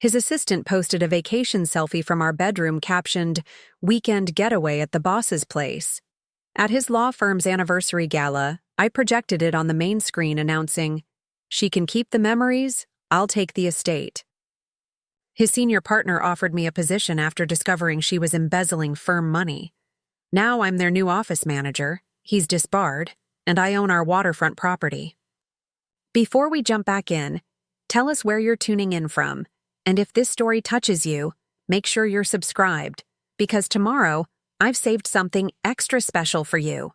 His assistant posted a vacation selfie from our bedroom captioned, "Weekend getaway at the boss's place." At his law firm's anniversary gala, I projected it on the main screen announcing, "She can keep the memories, I'll take the estate." His senior partner offered me a position after discovering she was embezzling firm money. Now I'm their new office manager, he's disbarred, and I own our waterfront property. Before we jump back in, tell us where you're tuning in from, and if this story touches you, make sure you're subscribed, because tomorrow, I've saved something extra special for you.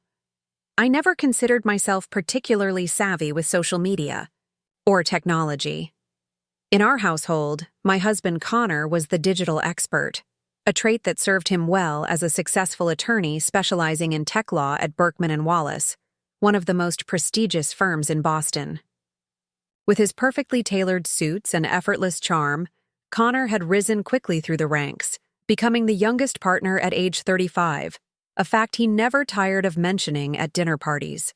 I never considered myself particularly savvy with social media or technology. In our household, my husband Connor was the digital expert, a trait that served him well as a successful attorney specializing in tech law at Berkman & Wallace, one of the most prestigious firms in Boston. With his perfectly tailored suits and effortless charm, Connor had risen quickly through the ranks, becoming the youngest partner at age 35, a fact he never tired of mentioning at dinner parties.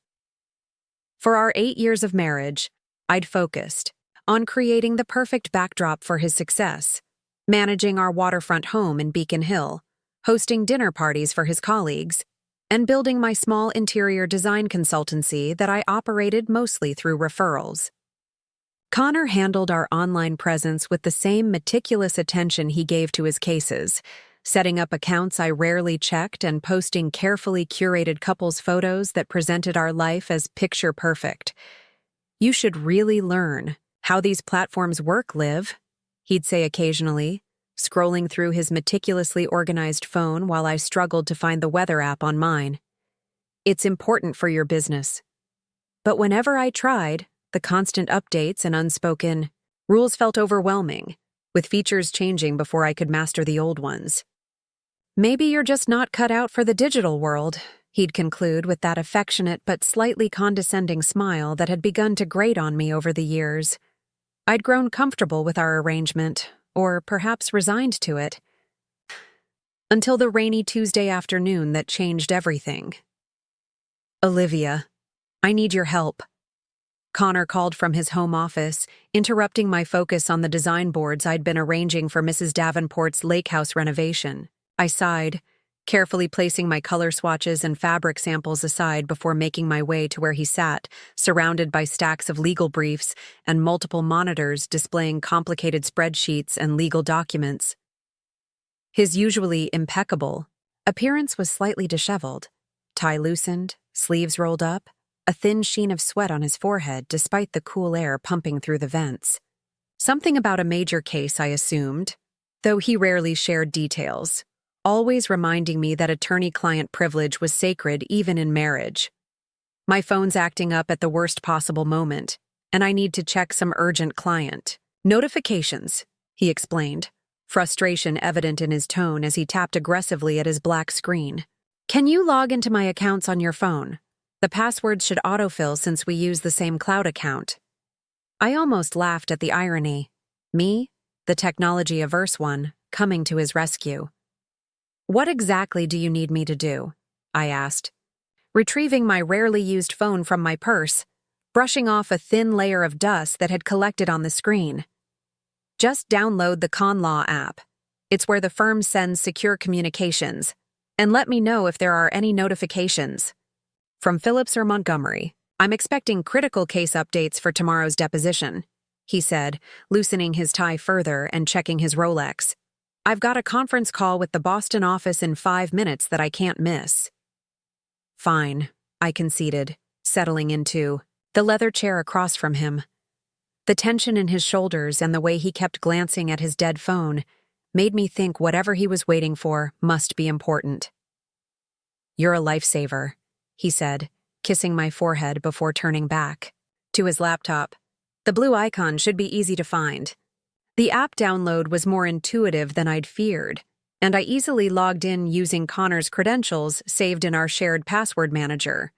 For our 8 years of marriage, I'd focused on creating the perfect backdrop for his success, managing our waterfront home in Beacon Hill, hosting dinner parties for his colleagues, and building my small interior design consultancy that I operated mostly through referrals. Connor handled our online presence with the same meticulous attention he gave to his cases, setting up accounts I rarely checked and posting carefully curated couples photos that presented our life as picture perfect. "You should really learn how these platforms work, Liv," he'd say occasionally, scrolling through his meticulously organized phone while I struggled to find the weather app on mine. "It's important for your business." But whenever I tried, the constant updates and unspoken rules felt overwhelming, with features changing before I could master the old ones. "Maybe you're just not cut out for the digital world," he'd conclude with that affectionate but slightly condescending smile that had begun to grate on me over the years. I'd grown comfortable with our arrangement, or perhaps resigned to it, until the rainy Tuesday afternoon that changed everything. "Olivia, I need your help." Connor called from his home office, interrupting my focus on the design boards I'd been arranging for Mrs. Davenport's lake house renovation. I sighed, carefully placing my color swatches and fabric samples aside before making my way to where he sat, surrounded by stacks of legal briefs and multiple monitors displaying complicated spreadsheets and legal documents. His usually impeccable appearance was slightly disheveled, tie loosened, sleeves rolled up, a thin sheen of sweat on his forehead despite the cool air pumping through the vents. Something about a major case, I assumed, though he rarely shared details, always reminding me that attorney-client privilege was sacred even in marriage. "My phone's acting up at the worst possible moment, and I need to check some urgent client notifications," he explained, frustration evident in his tone as he tapped aggressively at his black screen. "Can you log into my accounts on your phone? The passwords should autofill since we use the same cloud account." I almost laughed at the irony. Me, the technology-averse one, coming to his rescue. "What exactly do you need me to do?" I asked, retrieving my rarely used phone from my purse, brushing off a thin layer of dust that had collected on the screen. "Just download the ConLaw app. It's where the firm sends secure communications, and let me know if there are any notifications. From Phillips or Montgomery, I'm expecting critical case updates for tomorrow's deposition," he said, loosening his tie further and checking his Rolex. "I've got a conference call with the Boston office in 5 minutes that I can't miss." "Fine," I conceded, settling into the leather chair across from him. The tension in his shoulders and the way he kept glancing at his dead phone made me think whatever he was waiting for must be important. "You're a lifesaver," he said, kissing my forehead before turning back to his laptop. The blue icon should be easy to find. The app download was more intuitive than I'd feared, and I easily logged in using Connor's credentials saved in our shared password manager.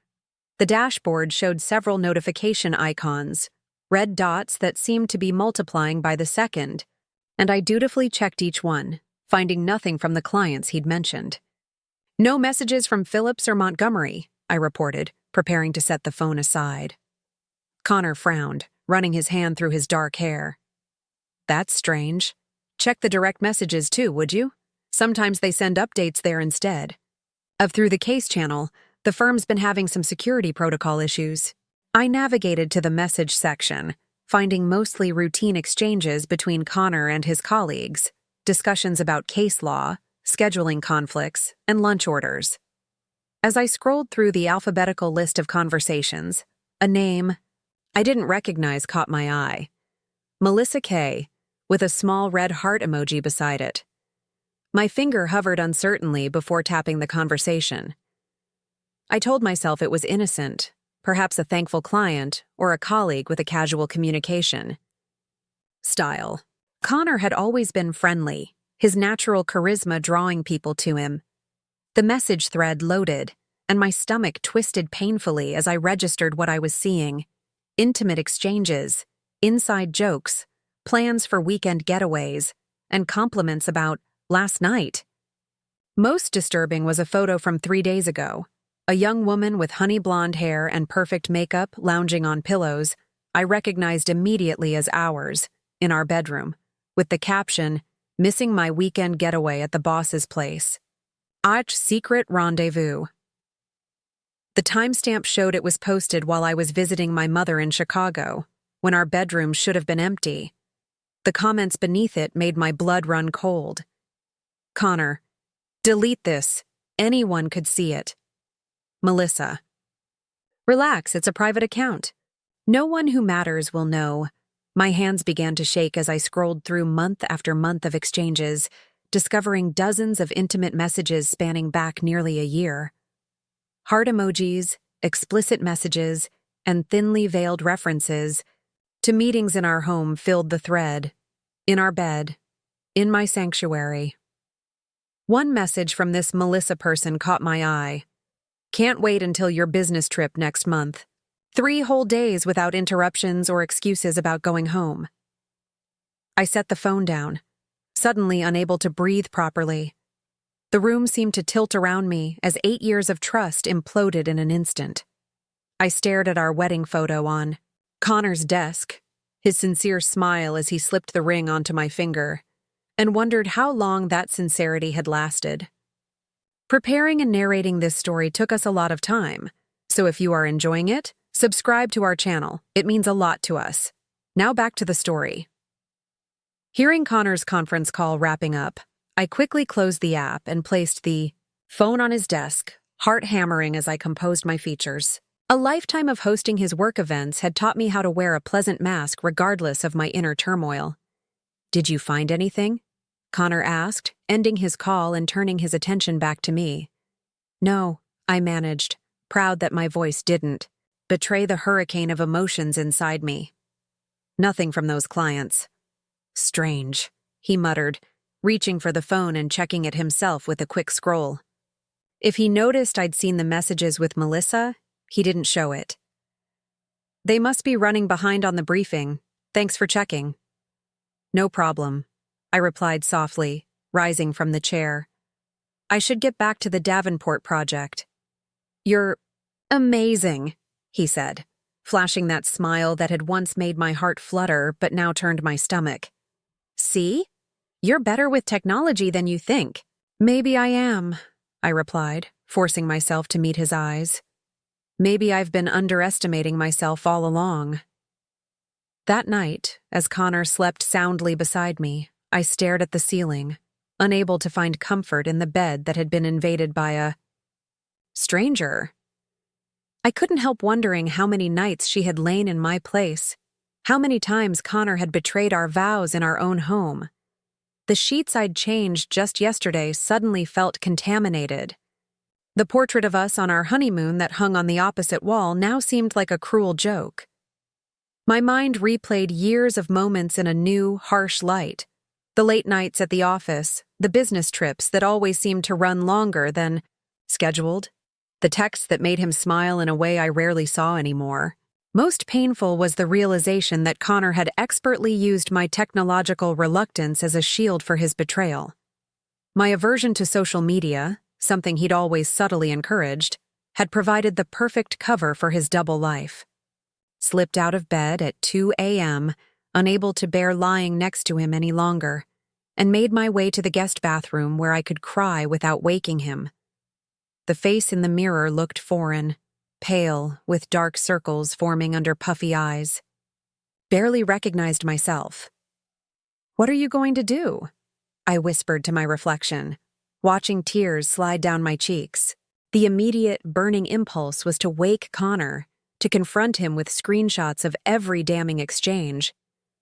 The dashboard showed several notification icons, red dots that seemed to be multiplying by the second, and I dutifully checked each one, finding nothing from the clients he'd mentioned. "No messages from Phillips or Montgomery," I reported, preparing to set the phone aside. Connor frowned, running his hand through his dark hair. "That's strange. Check the direct messages too, would you? Sometimes they send updates there instead. Through the case channel, the firm's been having some security protocol issues. I navigated to the message section, finding mostly routine exchanges between Connor and his colleagues, discussions about case law, scheduling conflicts, and lunch orders. As I scrolled through the alphabetical list of conversations, a name I didn't recognize caught my eye. Melissa K., with a small red heart emoji beside it. My finger hovered uncertainly before tapping the conversation. I told myself it was innocent, perhaps a thankful client or a colleague with a casual communication. Style. Connor had always been friendly, his natural charisma drawing people to him. The message thread loaded, and my stomach twisted painfully as I registered what I was seeing. Intimate exchanges, inside jokes, plans for weekend getaways, and compliments about last night. Most disturbing was a photo from 3 days ago. A young woman with honey blonde hair and perfect makeup lounging on pillows I recognized immediately as ours, in our bedroom, with the caption, "Missing my weekend getaway at the boss's place. Ach secret rendezvous." The timestamp showed it was posted while I was visiting my mother in Chicago, when our bedroom should have been empty. The comments beneath it made my blood run cold. Connor, delete this. Anyone could see it. Melissa. Relax, it's a private account. No one who matters will know. My hands began to shake as I scrolled through month after month of exchanges, discovering dozens of intimate messages spanning back nearly a year. Heart emojis, explicit messages, and thinly veiled references to meetings in our home filled the thread. In our bed. In my sanctuary. One message from this Melissa person caught my eye. Can't wait until your business trip next month. 3 whole days without interruptions or excuses about going home. I set the phone down, suddenly unable to breathe properly. The room seemed to tilt around me as 8 years of trust imploded in an instant. I stared at our wedding photo on Connor's desk, his sincere smile as he slipped the ring onto my finger, and wondered how long that sincerity had lasted. Preparing and narrating this story took us a lot of time, so if you are enjoying it, subscribe to our channel. It means a lot to us. Now back to the story. Hearing Connor's conference call wrapping up, I quickly closed the app and placed the phone on his desk, heart hammering as I composed my features. A lifetime of hosting his work events had taught me how to wear a pleasant mask regardless of my inner turmoil. Did you find anything? Connor asked, ending his call and turning his attention back to me. No, I managed, proud that my voice didn't betray the hurricane of emotions inside me. Nothing from those clients. Strange, he muttered, reaching for the phone and checking it himself with a quick scroll. If he noticed I'd seen the messages with Melissa, he didn't show it. They must be running behind on the briefing. Thanks for checking. No problem, I replied softly, rising from the chair. I should get back to the Davenport project. You're amazing, he said, flashing that smile that had once made my heart flutter but now turned my stomach. See? You're better with technology than you think. Maybe I am, I replied, forcing myself to meet his eyes. Maybe I've been underestimating myself all along. That night, as Connor slept soundly beside me, I stared at the ceiling, unable to find comfort in the bed that had been invaded by a stranger. I couldn't help wondering how many nights she had lain in my place, how many times Connor had betrayed our vows in our own home. The sheets I'd changed just yesterday suddenly felt contaminated. The portrait of us on our honeymoon that hung on the opposite wall now seemed like a cruel joke. My mind replayed years of moments in a new, harsh light. The late nights at the office, the business trips that always seemed to run longer than scheduled, the texts that made him smile in a way I rarely saw anymore. Most painful was the realization that Connor had expertly used my technological reluctance as a shield for his betrayal. My aversion to social media, something he'd always subtly encouraged, had provided the perfect cover for his double life. Slipped out of bed at 2 a.m., unable to bear lying next to him any longer. and made my way to the guest bathroom where I could cry without waking him. The face in the mirror looked foreign, pale, with dark circles forming under puffy eyes. Barely recognized myself. "What are you going to do?" I whispered to my reflection, watching tears slide down my cheeks. The immediate, burning impulse was to wake Connor, to confront him with screenshots of every damning exchange,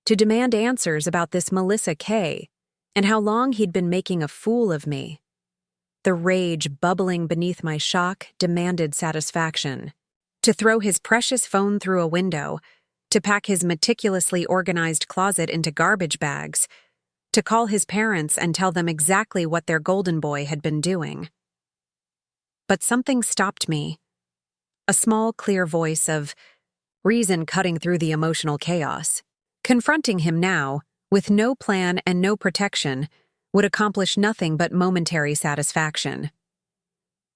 to demand answers about this Melissa K, and how long he'd been making a fool of me. The rage bubbling beneath my shock demanded satisfaction. To throw his precious phone through a window, to pack his meticulously organized closet into garbage bags, to call his parents and tell them exactly what their golden boy had been doing. But something stopped me. A small, clear voice of reason cutting through the emotional chaos. Confronting him now, with no plan and no protection, would accomplish nothing but momentary satisfaction.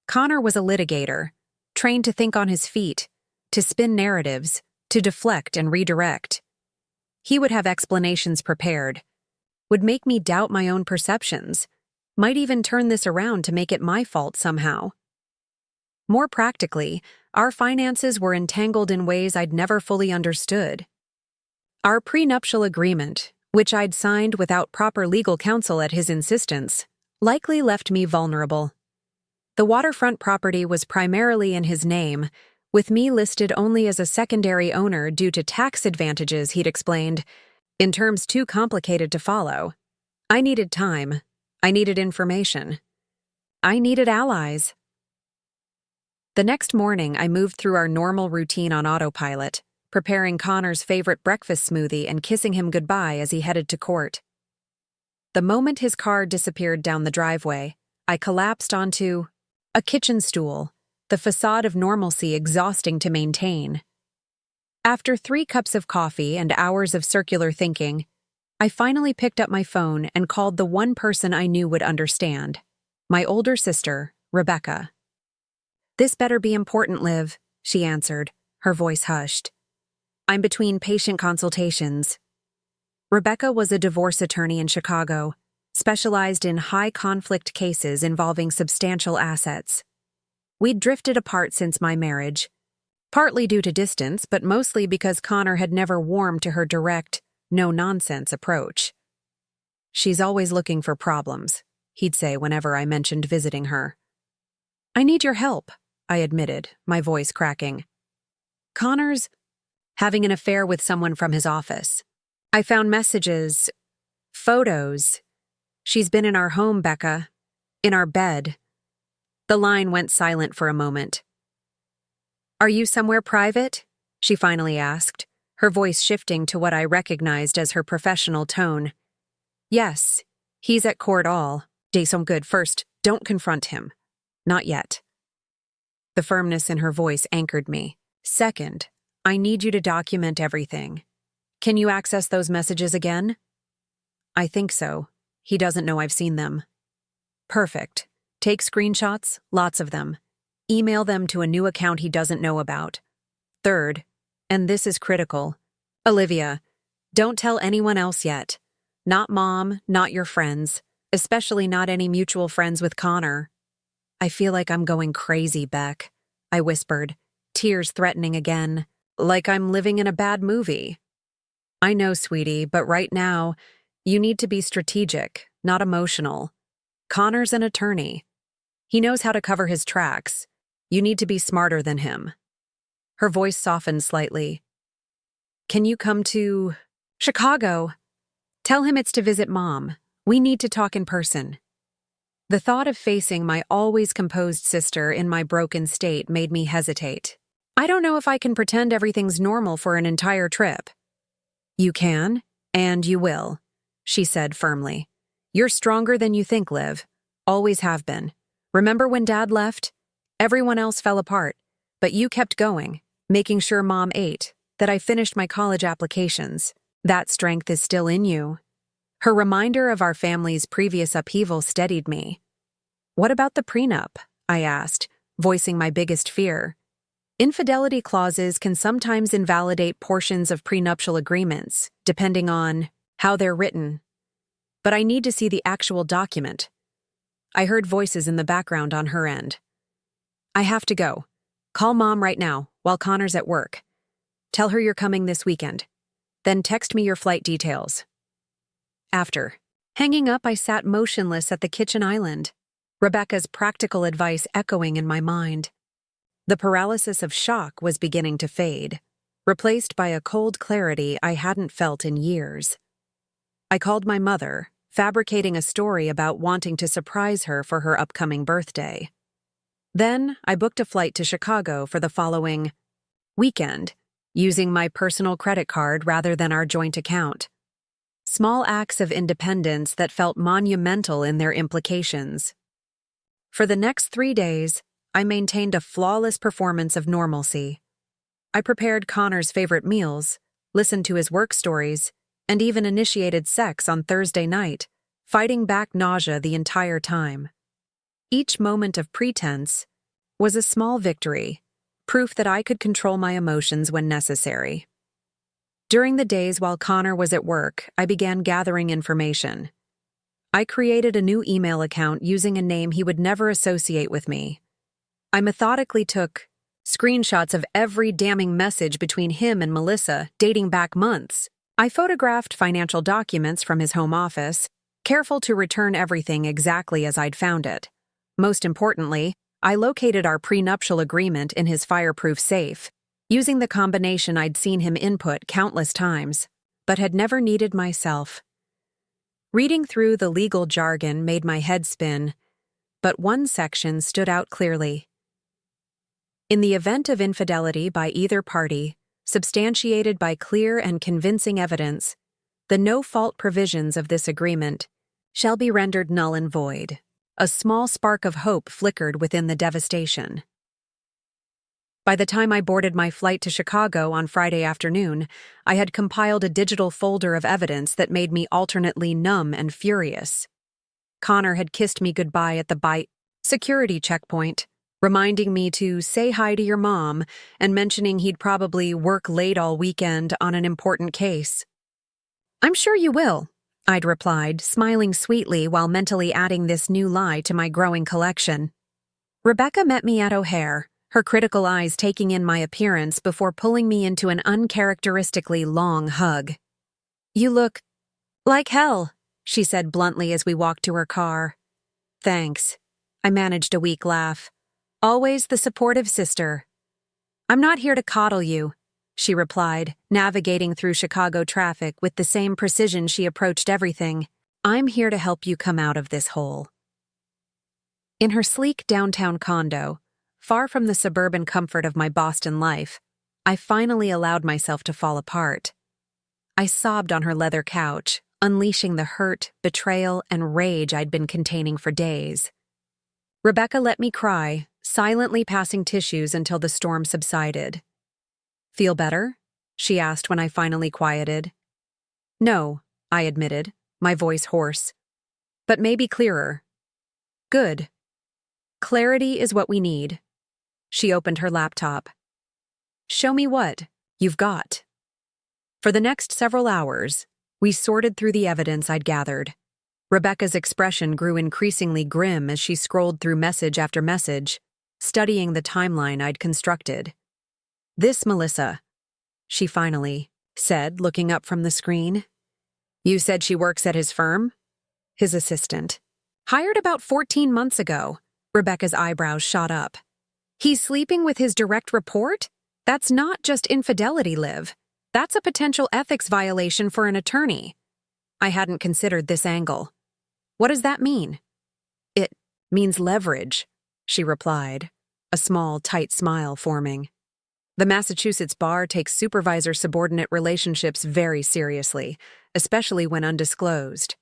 Connor was a litigator, trained to think on his feet, to spin narratives, to deflect and redirect. He would have explanations prepared, would make me doubt my own perceptions, might even turn this around to make it my fault somehow. More practically, our finances were entangled in ways I'd never fully understood. Our prenuptial agreement, which I'd signed without proper legal counsel at his insistence, likely left me vulnerable. The waterfront property was primarily in his name, with me listed only as a secondary owner due to tax advantages he'd explained, in terms too complicated to follow. I needed time. I needed information. I needed allies. The next morning, I moved through our normal routine on autopilot, preparing Connor's favorite breakfast smoothie and kissing him goodbye as he headed to court. The moment his car disappeared down the driveway, I collapsed onto a kitchen stool, the facade of normalcy exhausting to maintain. After 3 cups of coffee and hours of circular thinking, I finally picked up my phone and called the one person I knew would understand, my older sister, Rebecca. "This better be important, Liv," she answered, her voice hushed. "I'm between patient consultations." Rebecca was a divorce attorney in Chicago, specialized in high-conflict cases involving substantial assets. We'd drifted apart since my marriage, partly due to distance, but mostly because Connor had never warmed to her direct, no-nonsense approach. "She's always looking for problems," he'd say whenever I mentioned visiting her. "I need your help," I admitted, my voice cracking. "Connor's having an affair with someone from his office. I found messages, photos. She's been in our home, Becca. In our bed." The line went silent for a moment. "Are you somewhere private?" she finally asked, her voice shifting to what I recognized as her professional tone. "Yes, he's at court all. Jason, good. First, don't confront him. Not yet." The firmness in her voice anchored me. "Second, I need you to document everything. Can you access those messages again?" "I think so. He doesn't know I've seen them." "Perfect. Take screenshots, lots of them. Email them to a new account he doesn't know about. Third, and this is critical, Olivia, don't tell anyone else yet. Not Mom, not your friends, especially not any mutual friends with Connor." "I feel like I'm going crazy, Beck," I whispered, tears threatening again, like I'm living in a bad movie. "I know, sweetie, but right now, you need to be strategic, not emotional. Connor's an attorney. He knows how to cover his tracks. You need to be smarter than him." Her voice softened slightly. "Can you come to Chicago? Tell him it's to visit Mom. We need to talk in person." The thought of facing my always composed sister in my broken state made me hesitate. "I don't know if I can pretend everything's normal for an entire trip." "You can, and you will," she said firmly. "You're stronger than you think, Liv. Always have been. Remember when Dad left? Everyone else fell apart, but you kept going, making sure Mom ate, that I finished my college applications. That strength is still in you." Her reminder of our family's previous upheaval steadied me. "What about the prenup?" I asked, voicing my biggest fear. Infidelity clauses can sometimes invalidate portions of prenuptial agreements, depending on how they're written. but I need to see the actual document. I heard voices in the background on her end. I have to go. Call Mom right now, while Connor's at work. Tell her you're coming this weekend. Then text me your flight details. After hanging up, I sat motionless at the kitchen island, Rebecca's practical advice echoing in my mind. The paralysis of shock was beginning to fade, replaced by a cold clarity I hadn't felt in years. I called my mother, fabricating a story about wanting to surprise her for her upcoming birthday. Then, I booked a flight to Chicago for the following weekend, using my personal credit card rather than our joint account. Small acts of independence that felt monumental in their implications. For the next 3 days, I maintained a flawless performance of normalcy. I prepared Connor's favorite meals, listened to his work stories, and even initiated sex on Thursday night, fighting back nausea the entire time. Each moment of pretense was a small victory, proof that I could control my emotions when necessary. During the days while Connor was at work, I began gathering information. I created a new email account using a name he would never associate with me. I methodically took screenshots of every damning message between him and Melissa, dating back months. I photographed financial documents from his home office, careful to return everything exactly as I'd found it. Most importantly, I located our prenuptial agreement in his fireproof safe, using the combination I'd seen him input countless times, but had never needed myself. Reading through the legal jargon made my head spin, but one section stood out clearly. In the event of infidelity by either party, substantiated by clear and convincing evidence, the no-fault provisions of this agreement shall be rendered null and void. A small spark of hope flickered within the devastation. By the time I boarded my flight to Chicago on Friday afternoon, I had compiled a digital folder of evidence that made me alternately numb and furious. Connor had kissed me goodbye at the security checkpoint, reminding me to say hi to your mom and mentioning he'd probably work late all weekend on an important case. "I'm sure you will," I'd replied, smiling sweetly while mentally adding this new lie to my growing collection. Rebecca met me at O'Hare, her critical eyes taking in my appearance before pulling me into an uncharacteristically long hug. "You look like hell," she said bluntly as we walked to her car. "Thanks." I managed a weak laugh. "Always the supportive sister." "I'm not here to coddle you," she replied, navigating through Chicago traffic with the same precision she approached everything. "I'm here to help you come out of this hole." In her sleek downtown condo, far from the suburban comfort of my Boston life, I finally allowed myself to fall apart. I sobbed on her leather couch, unleashing the hurt, betrayal, and rage I'd been containing for days. Rebecca let me cry, silently passing tissues until the storm subsided. "Feel better?" she asked when I finally quieted. "No," I admitted, my voice hoarse. "But maybe clearer." "Good. Clarity is what we need." She opened her laptop. "Show me what you've got." For the next several hours, we sorted through the evidence I'd gathered. Rebecca's expression grew increasingly grim as she scrolled through message after message, studying the timeline I'd constructed. "This Melissa," she finally said, looking up from the screen. "You said she works at his firm?" "His assistant. Hired about 14 months ago." Rebecca's eyebrows shot up. "He's sleeping with his direct report? That's not just infidelity, Liv. That's a potential ethics violation for an attorney." I hadn't considered this angle. "What does that mean?" "It means leverage," she replied, a small, tight smile forming. "The Massachusetts bar takes supervisor-subordinate relationships very seriously, especially when undisclosed.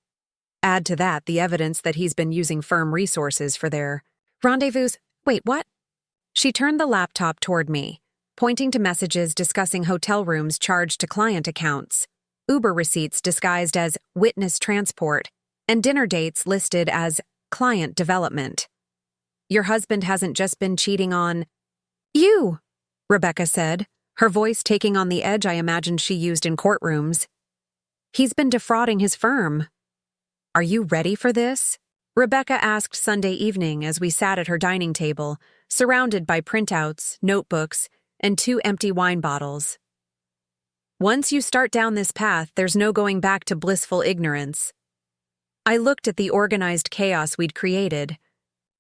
Add to that the evidence that he's been using firm resources for their rendezvous. Wait, what?" She turned the laptop toward me, pointing to messages discussing hotel rooms charged to client accounts, Uber receipts disguised as witness transport, and dinner dates listed as client development. "Your husband hasn't just been cheating on you," Rebecca said, her voice taking on the edge I imagined she used in courtrooms. "He's been defrauding his firm." "Are you ready for this?" Rebecca asked Sunday evening as we sat at her dining table, surrounded by printouts, notebooks, and 2 empty wine bottles. "Once you start down this path, there's no going back to blissful ignorance." I looked at the organized chaos we'd created.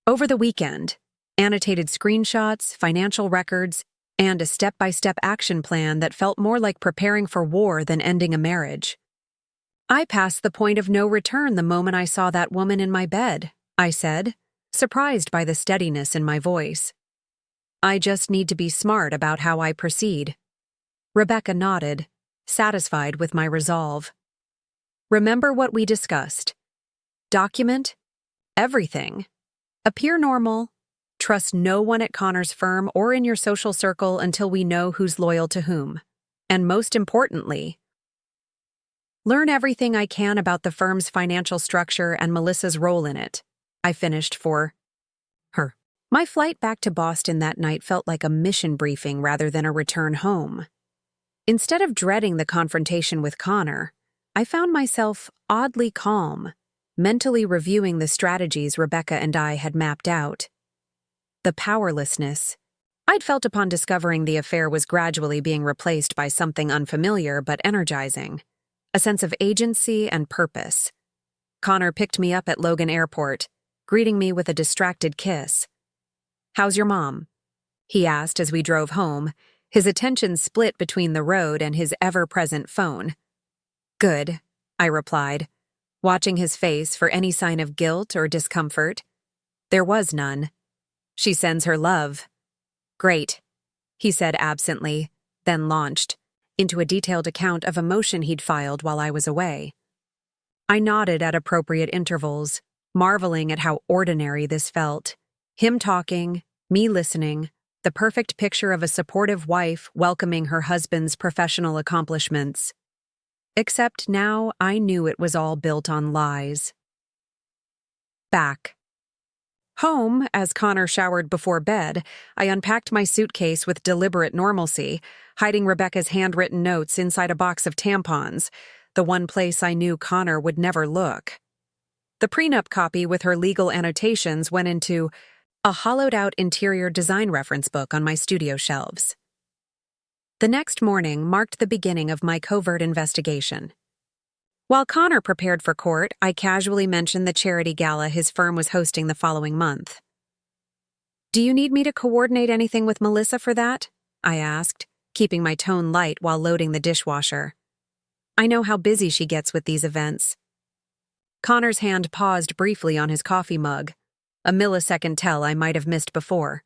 Over the weekend, annotated screenshots, financial records, and a step-by-step action plan that felt more like preparing for war than ending a marriage. "I passed the point of no return the moment I saw that woman in my bed," I said, surprised by the steadiness in my voice. "I just need to be smart about how I proceed." Rebecca nodded, satisfied with my resolve. "Remember what we discussed. Document everything. Appear normal. Trust no one at Connor's firm or in your social circle until we know who's loyal to whom. And most importantly, learn everything I can about the firm's financial structure and Melissa's role in it," I finished for her. My flight back to Boston that night felt like a mission briefing rather than a return home. Instead of dreading the confrontation with Connor, I found myself oddly calm, mentally reviewing the strategies Rebecca and I had mapped out. The powerlessness I'd felt upon discovering the affair was gradually being replaced by something unfamiliar but energizing. A sense of agency and purpose. Connor picked me up at Logan Airport, greeting me with a distracted kiss. "How's your mom?" he asked as we drove home, his attention split between the road and his ever-present phone. "Good," I replied, watching his face for any sign of guilt or discomfort. There was none. "She sends her love." "Great," he said absently, then launched into a detailed account of a motion he'd filed while I was away. I nodded at appropriate intervals, marveling at how ordinary this felt. Him talking, me listening, the perfect picture of a supportive wife welcoming her husband's professional accomplishments. Except now I knew it was all built on lies. Back home, as Connor showered before bed, I unpacked my suitcase with deliberate normalcy, hiding Rebecca's handwritten notes inside a box of tampons, the one place I knew Connor would never look. The prenup copy with her legal annotations went into a hollowed-out interior design reference book on my studio shelves. The next morning marked the beginning of my covert investigation. While Connor prepared for court, I casually mentioned the charity gala his firm was hosting the following month. "Do you need me to coordinate anything with Melissa for that?" I asked, keeping my tone light while loading the dishwasher. "I know how busy she gets with these events." Connor's hand paused briefly on his coffee mug, a millisecond tell I might have missed before.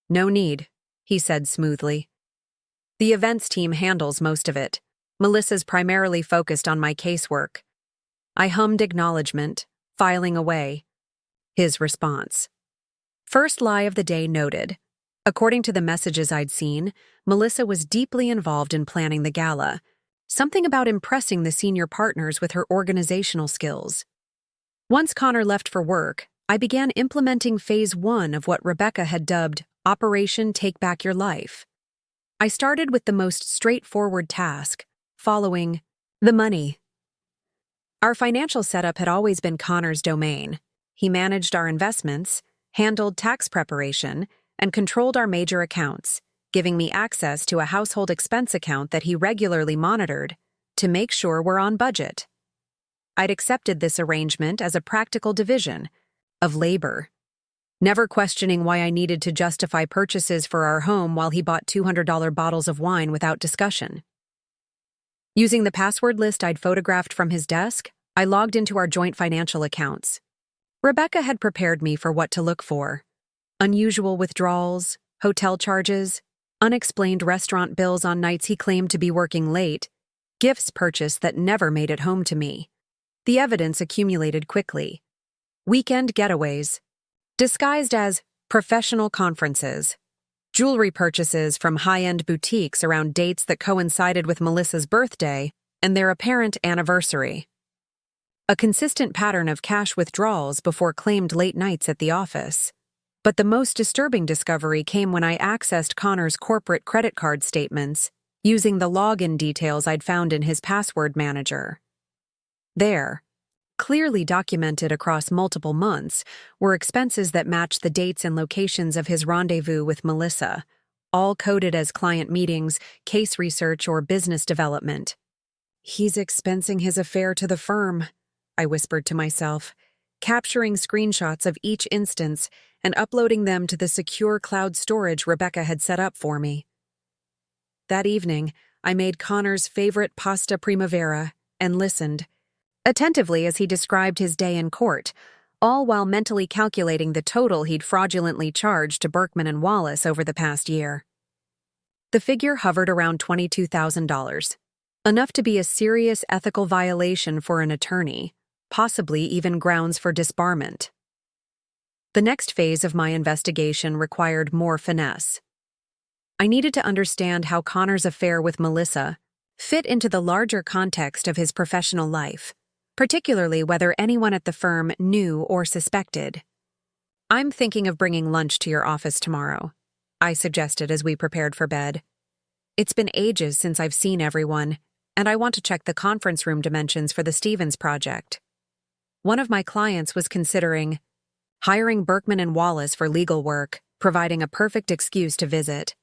"No need," he said smoothly. "The events team handles most of it. Melissa's primarily focused on my casework." I hummed acknowledgement, filing away. His response. First lie of the day noted. According to the messages I'd seen, Melissa was deeply involved in planning the gala. Something about impressing the senior partners with her organizational skills. Once Connor left for work, I began implementing phase 1 of what Rebecca had dubbed Operation Take Back Your Life. I started with the most straightforward task, following the money. Our financial setup had always been Connor's domain. He managed our investments, handled tax preparation, and controlled our major accounts, giving me access to a household expense account that he regularly monitored to make sure we're on budget. I'd accepted this arrangement as a practical division of labor, never questioning why I needed to justify purchases for our home while he bought $200 bottles of wine without discussion. Using the password list I'd photographed from his desk, I logged into our joint financial accounts. Rebecca had prepared me for what to look for. Unusual withdrawals, hotel charges, unexplained restaurant bills on nights he claimed to be working late, gifts purchased that never made it home to me. The evidence accumulated quickly. Weekend getaways, disguised as professional conferences, jewelry purchases from high-end boutiques around dates that coincided with Melissa's birthday and their apparent anniversary. A consistent pattern of cash withdrawals before claimed late nights at the office. But the most disturbing discovery came when I accessed Connor's corporate credit card statements using the login details I'd found in his password manager. There, clearly documented across multiple months, were expenses that matched the dates and locations of his rendezvous with Melissa, all coded as client meetings, case research, or business development. "He's expensing his affair to the firm," I whispered to myself, capturing screenshots of each instance and uploading them to the secure cloud storage Rebecca had set up for me. That evening, I made Connor's favorite pasta primavera and listened attentively as he described his day in court, all while mentally calculating the total he'd fraudulently charged to Berkman and Wallace over the past year. The figure hovered around $22,000, enough to be a serious ethical violation for an attorney, possibly even grounds for disbarment. The next phase of my investigation required more finesse. I needed to understand how Connor's affair with Melissa fit into the larger context of his professional life, particularly whether anyone at the firm knew or suspected. "I'm thinking of bringing lunch to your office tomorrow," I suggested as we prepared for bed. "It's been ages since I've seen everyone, and I want to check the conference room dimensions for the Stevens project. One of my clients was considering hiring Berkman and Wallace for legal work, providing a perfect excuse to visit."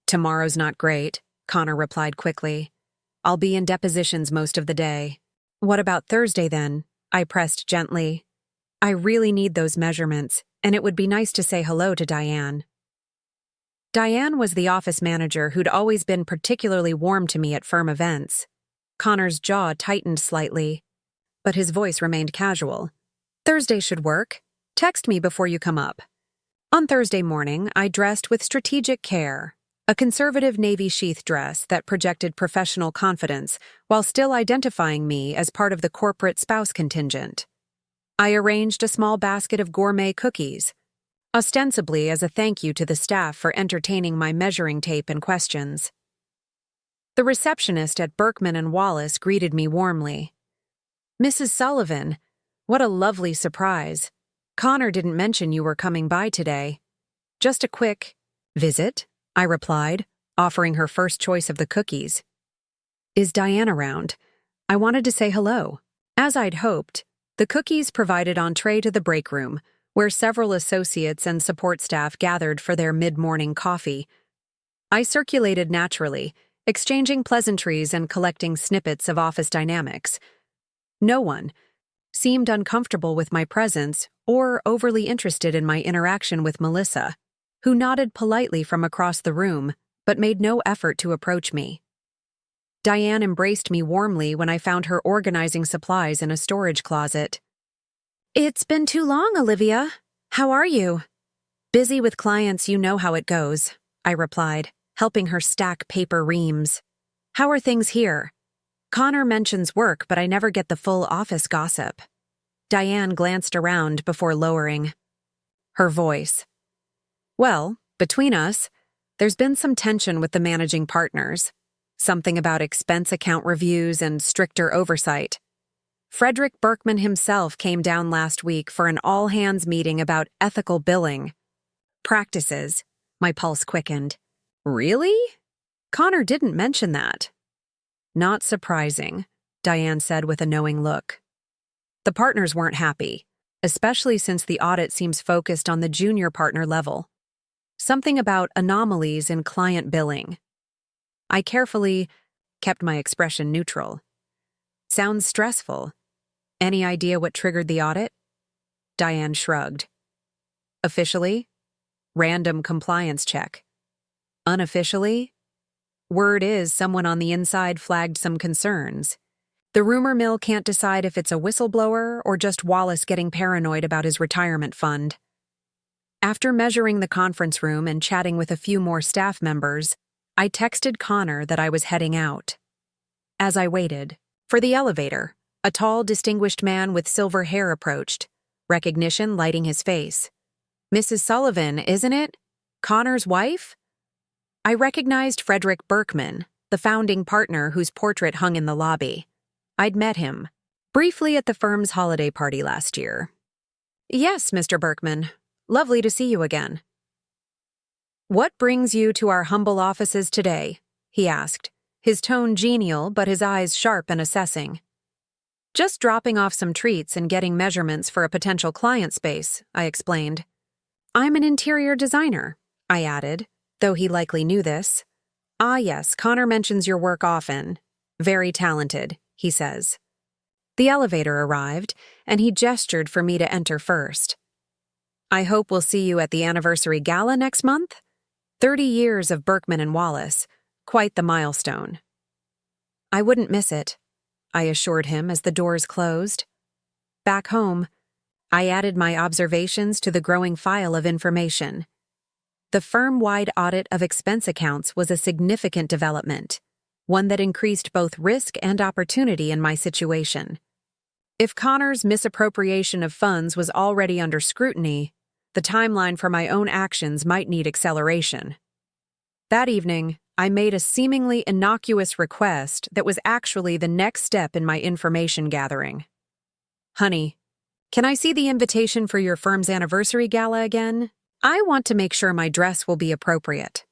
"Tomorrow's not great," Connor replied quickly. "I'll be in depositions most of the day." "What about Thursday then?" I pressed gently. "I really need those measurements, and it would be nice to say hello to Diane." Diane was the office manager who'd always been particularly warm to me at firm events. Connor's jaw tightened slightly, but his voice remained casual. "Thursday should work. Text me before you come up." On Thursday morning, I dressed with strategic care, a conservative navy sheath dress that projected professional confidence while still identifying me as part of the corporate spouse contingent. I arranged a small basket of gourmet cookies, ostensibly as a thank you to the staff for entertaining my measuring tape and questions. The receptionist at Berkman and Wallace greeted me warmly. "Mrs. Sullivan, what a lovely surprise. Connor didn't mention you were coming by today." "Just a quick visit," I replied, offering her first choice of the cookies. "Is Diane around? I wanted to say hello." As I'd hoped, the cookies provided entree to the break room, where several associates and support staff gathered for their mid-morning coffee. I circulated naturally, exchanging pleasantries and collecting snippets of office dynamics. No one seemed uncomfortable with my presence or overly interested in my interaction with Melissa, who nodded politely from across the room but made no effort to approach me. Diane embraced me warmly when I found her organizing supplies in a storage closet. "It's been too long, Olivia. How are you?" "Busy with clients, you know how it goes," I replied, helping her stack paper reams. "How are things here?" "Connor mentions work, but I never get the full office gossip." Diane glanced around before lowering her voice. "Well, between us, there's been some tension with the managing partners. Something about expense account reviews and stricter oversight. Frederick Berkman himself came down last week for an all-hands meeting about ethical billing practices." My pulse quickened. "Really? Connor didn't mention that." "Not surprising," Diane said with a knowing look. "The partners weren't happy, especially since the audit seems focused on the junior partner level. Something about anomalies in client billing." I carefully kept my expression neutral. "Sounds stressful. Any idea what triggered the audit?" Diane shrugged. "Officially, random compliance check. Unofficially, word is someone on the inside flagged some concerns. The rumor mill can't decide if it's a whistleblower or just Wallace getting paranoid about his retirement fund." After measuring the conference room and chatting with a few more staff members, I texted Connor that I was heading out. As I waited for the elevator, a tall, distinguished man with silver hair approached, recognition lighting his face. "Mrs. Sullivan, isn't it? Connor's wife?" I recognized Frederick Berkman, the founding partner whose portrait hung in the lobby. I'd met him briefly at the firm's holiday party last year. "Yes, Mr. Berkman. Lovely to see you again." "What brings you to our humble offices today?" he asked, his tone genial but his eyes sharp and assessing. Just dropping off some treats and getting measurements for a potential client space, I explained. I'm an interior designer, I added, though he likely knew this. Ah yes, Connor mentions your work often. Very talented, he says. The elevator arrived, and he gestured for me to enter first. I hope we'll see you at the anniversary gala next month. 30 years of Berkman and Wallace. Quite the milestone. I wouldn't miss it, I assured him as the doors closed. Back home, I added my observations to the growing file of information. The firm-wide audit of expense accounts was a significant development, one that increased both risk and opportunity in my situation. If Connor's misappropriation of funds was already under scrutiny, the timeline for my own actions might need acceleration. That evening, I made a seemingly innocuous request that was actually the next step in my information gathering. Honey, can I see the invitation for your firm's anniversary gala again? I want to make sure my dress will be appropriate.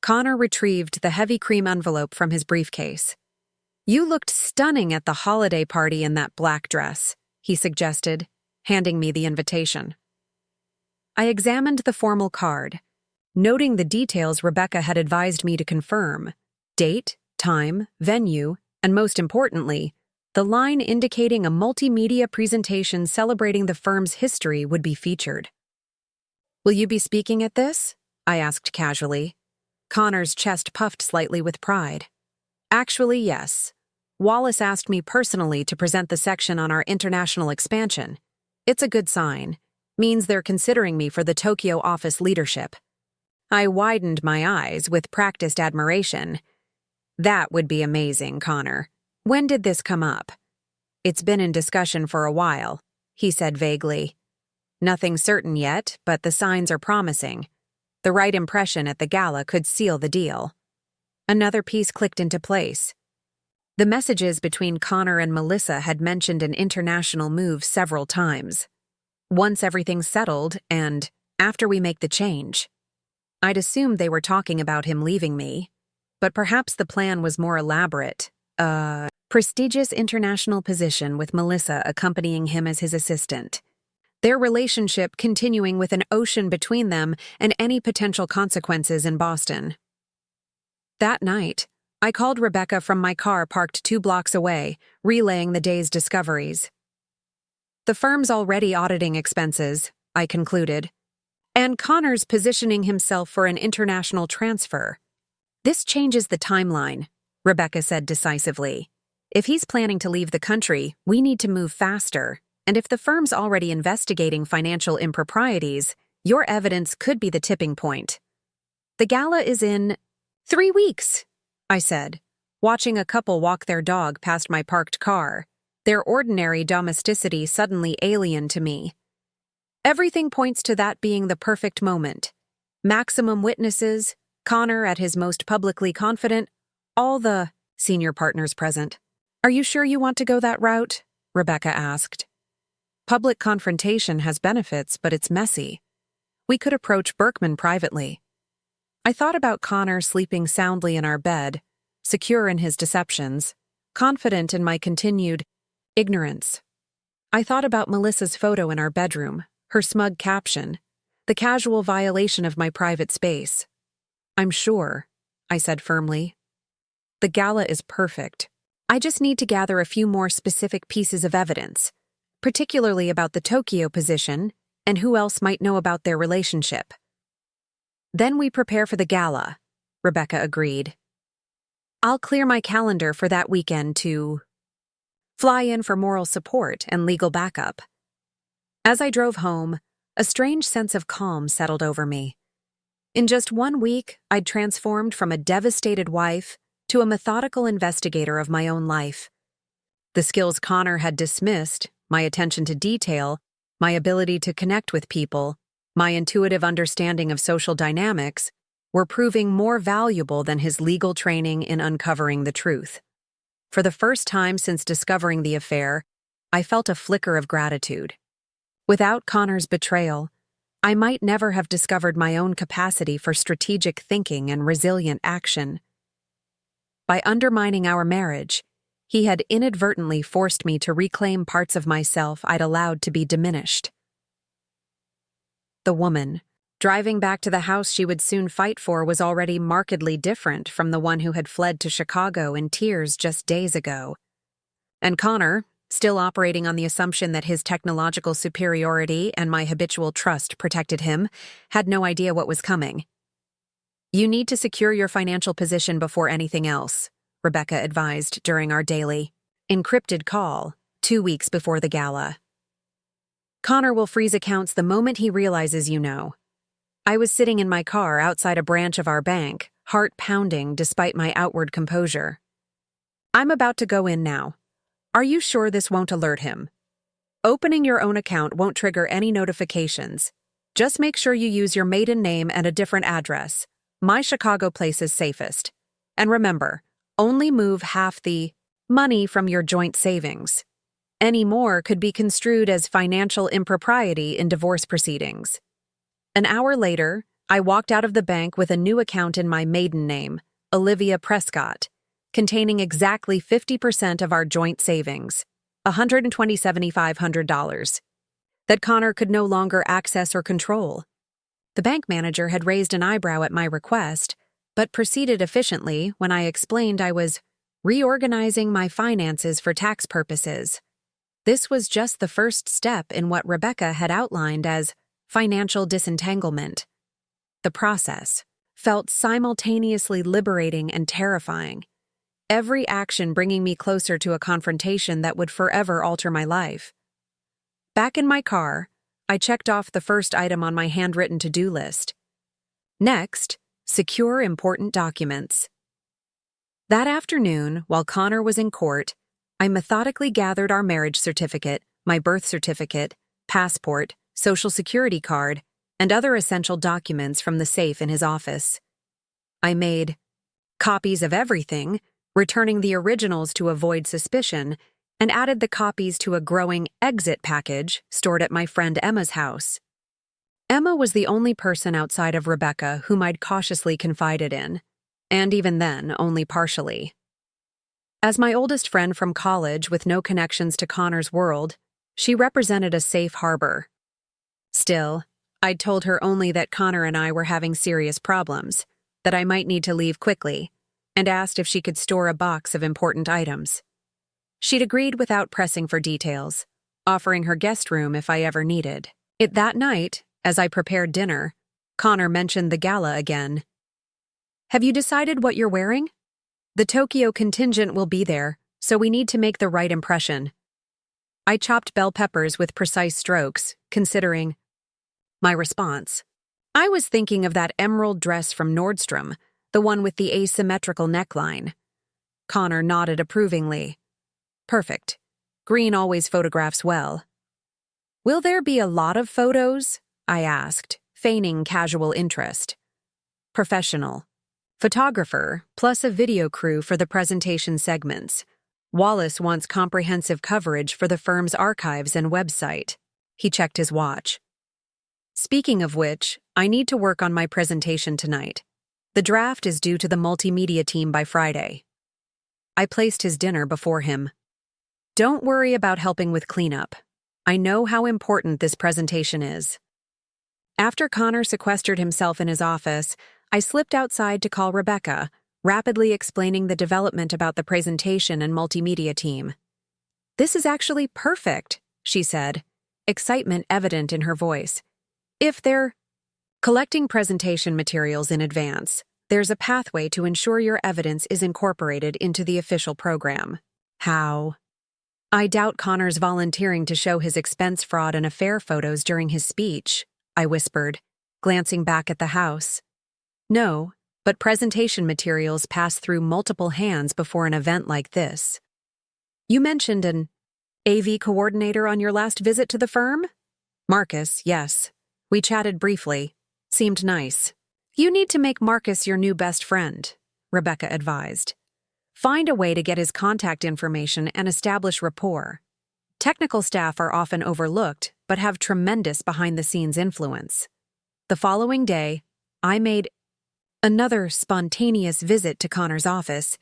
Connor retrieved the heavy cream envelope from his briefcase. You looked stunning at the holiday party in that black dress, he suggested, handing me the invitation. I examined the formal card, noting the details Rebecca had advised me to confirm: date, time, venue, and most importantly, the line indicating a multimedia presentation celebrating the firm's history would be featured. Will you be speaking at this? I asked casually. Connor's chest puffed slightly with pride. Actually, yes. Wallace asked me personally to present the section on our international expansion. It's a good sign. Means they're considering me for the Tokyo office leadership. I widened my eyes with practiced admiration. That would be amazing, Connor. When did this come up? It's been in discussion for a while, he said vaguely. Nothing certain yet, but the signs are promising. The right impression at the gala could seal the deal. Another piece clicked into place. The messages between Connor and Melissa had mentioned an international move several times. Once everything's settled, and after we make the change. I'd assumed they were talking about him leaving me, but perhaps the plan was more elaborate. Prestigious international position with Melissa accompanying him as his assistant. Their relationship continuing with an ocean between them and any potential consequences in Boston. That night, I called Rebecca from my car parked 2 blocks away, relaying the day's discoveries. The firm's already auditing expenses, I concluded, and Connor's positioning himself for an international transfer. This changes the timeline, Rebecca said decisively. If he's planning to leave the country, we need to move faster, and if the firm's already investigating financial improprieties, your evidence could be the tipping point. The gala is in 3 weeks, I said, watching a couple walk their dog past my parked car, their ordinary domesticity suddenly alien to me. Everything points to that being the perfect moment. Maximum witnesses, Connor at his most publicly confident, all the senior partners present. Are you sure you want to go that route? Rebecca asked. Public confrontation has benefits, but it's messy. We could approach Berkman privately. I thought about Connor sleeping soundly in our bed, secure in his deceptions, confident in my continued ignorance. I thought about Melissa's photo in our bedroom, her smug caption, the casual violation of my private space. I'm sure, I said firmly. The gala is perfect. I just need to gather a few more specific pieces of evidence, particularly about the Tokyo position and who else might know about their relationship. Then we prepare for the gala, Rebecca agreed. I'll clear my calendar for that weekend to fly in for moral support and legal backup. As I drove home, a strange sense of calm settled over me. In just 1 week, I'd transformed from a devastated wife to a methodical investigator of my own life. The skills Connor had dismissed, my attention to detail, my ability to connect with people, my intuitive understanding of social dynamics, were proving more valuable than his legal training in uncovering the truth. For the first time since discovering the affair, I felt a flicker of gratitude. Without Connor's betrayal, I might never have discovered my own capacity for strategic thinking and resilient action. By undermining our marriage, He had inadvertently forced me to reclaim parts of myself I'd allowed to be diminished. The woman, driving back to the house she would soon fight for, was already markedly different from the one who had fled to Chicago in tears just days ago. And Connor, still operating on the assumption that his technological superiority and my habitual trust protected him, had no idea what was coming. "You need to secure your financial position before anything else," Rebecca advised during our daily, encrypted call 2 weeks before the gala. "Connor will freeze accounts the moment he realizes you know." I was sitting in my car outside a branch of our bank, heart pounding despite my outward composure. "I'm about to go in now. Are you sure this won't alert him? Opening your own account won't trigger any notifications. Just make sure you use your maiden name and a different address. My Chicago place is safest. And remember, only move half the money from your joint savings. Any more could be construed as financial impropriety in divorce proceedings." An hour later, I walked out of the bank with a new account in my maiden name, Olivia Prescott, containing exactly 50% of our joint savings, $127,500, that Connor could no longer access or control. The bank manager had raised an eyebrow at my request, but proceeded efficiently when I explained I was reorganizing my finances for tax purposes. This was just the first step in what Rebecca had outlined as financial disentanglement. The process felt simultaneously liberating and terrifying, every action bringing me closer to a confrontation that would forever alter my life. Back in my car, I checked off the first item on my handwritten to-do list. Next, secure important documents. That afternoon, while Connor was in court, I methodically gathered our marriage certificate, my birth certificate, passport, Social Security card, and other essential documents from the safe in his office. I made copies of everything, returning the originals to avoid suspicion, and added the copies to a growing exit package stored at my friend Emma's house. Emma was the only person outside of Rebecca whom I'd cautiously confided in, and even then, only partially. As my oldest friend from college with no connections to Connor's world, she represented a safe harbor. Still, I'd told her only that Connor and I were having serious problems, that I might need to leave quickly, and asked if she could store a box of important items. She'd agreed without pressing for details, offering her guest room if I ever needed it. That night, as I prepared dinner, Connor mentioned the gala again. "Have you decided what you're wearing? The Tokyo contingent will be there, so we need to make the right impression." I chopped bell peppers with precise strokes, considering my response. "I was thinking of that emerald dress from Nordstrom, the one with the asymmetrical neckline." Connor nodded approvingly. "Perfect. Green always photographs well." "Will there be a lot of photos?" I asked, feigning casual interest. "Professional. Photographer, plus a video crew for the presentation segments. Wallace wants comprehensive coverage for the firm's archives and website." He checked his watch. "Speaking of which, I need to work on my presentation tonight. The draft is due to the multimedia team by Friday." I placed his dinner before him. "Don't worry about helping with cleanup. I know how important this presentation is." After Connor sequestered himself in his office, I slipped outside to call Rebecca, rapidly explaining the development about the presentation and multimedia team. "This is actually perfect," she said, excitement evident in her voice. "If they're collecting presentation materials in advance, there's a pathway to ensure your evidence is incorporated into the official program." "How?" "I doubt Connor's volunteering to show his expense fraud and affair photos during his speech," I whispered, glancing back at the house. "No, but presentation materials pass through multiple hands before an event like this." "You mentioned an AV coordinator on your last visit to the firm?" "Marcus, yes. We chatted briefly. Seemed nice." "You need to make Marcus your new best friend," Rebecca advised. "Find a way to get his contact information and establish rapport. Technical staff are often overlooked, but have tremendous behind-the-scenes influence." The following day, I made another spontaneous visit to Connor's office,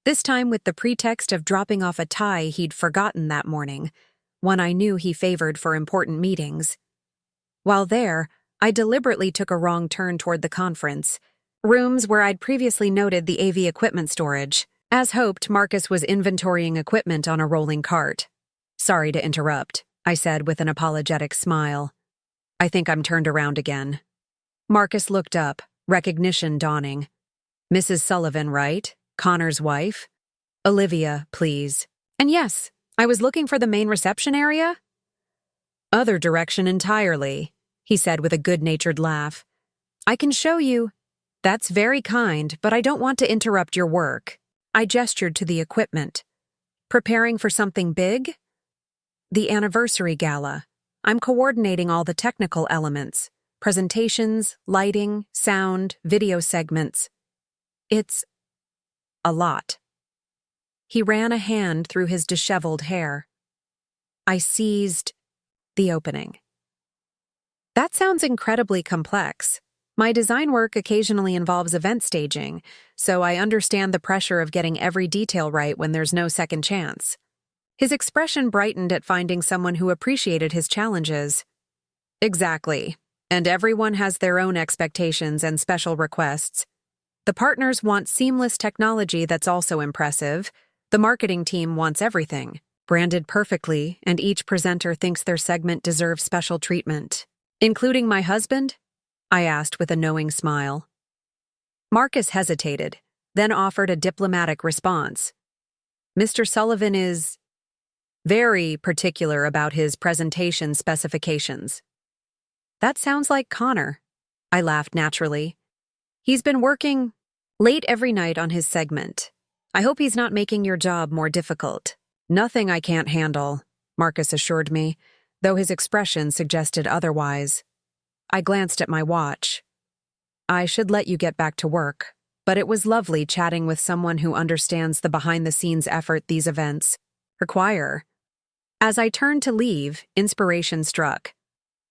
this time with the pretext of dropping off a tie he'd forgotten that morning, one I knew he favored for important meetings. While there, I deliberately took a wrong turn toward the conference rooms where I'd previously noted the AV equipment storage. As hoped, Marcus was inventorying equipment on a rolling cart. "Sorry to interrupt," I said with an apologetic smile. "I think I'm turned around again." Marcus looked up, recognition dawning. "Mrs. Sullivan, right? Connor's wife? Olivia, please." "And yes, I was looking for the main reception area?" "Other direction entirely," he said with a good-natured laugh. "I can show you." "That's very kind, but I don't want to interrupt your work." I gestured to the equipment. "Preparing for something big?" "The anniversary gala. I'm coordinating all the technical elements. Presentations, lighting, sound, video segments. It's a lot." He ran a hand through his disheveled hair. I seized the opening. "That sounds incredibly complex. My design work occasionally involves event staging, so I understand the pressure of getting every detail right when there's no second chance." His expression brightened at finding someone who appreciated his challenges. "Exactly. And everyone has their own expectations and special requests. The partners want seamless technology that's also impressive. The marketing team wants everything branded perfectly, and each presenter thinks their segment deserves special treatment." "Including my husband?" I asked with a knowing smile. Marcus hesitated, then offered a diplomatic response. "Mr. Sullivan is very particular about his presentation specifications." "That sounds like Connor." I laughed naturally. "He's been working late every night on his segment. I hope he's not making your job more difficult." "Nothing I can't handle," Marcus assured me, though his expression suggested otherwise. I glanced at my watch. "I should let you get back to work, but it was lovely chatting with someone who understands the behind-the-scenes effort these events require." As I turned to leave, inspiration struck.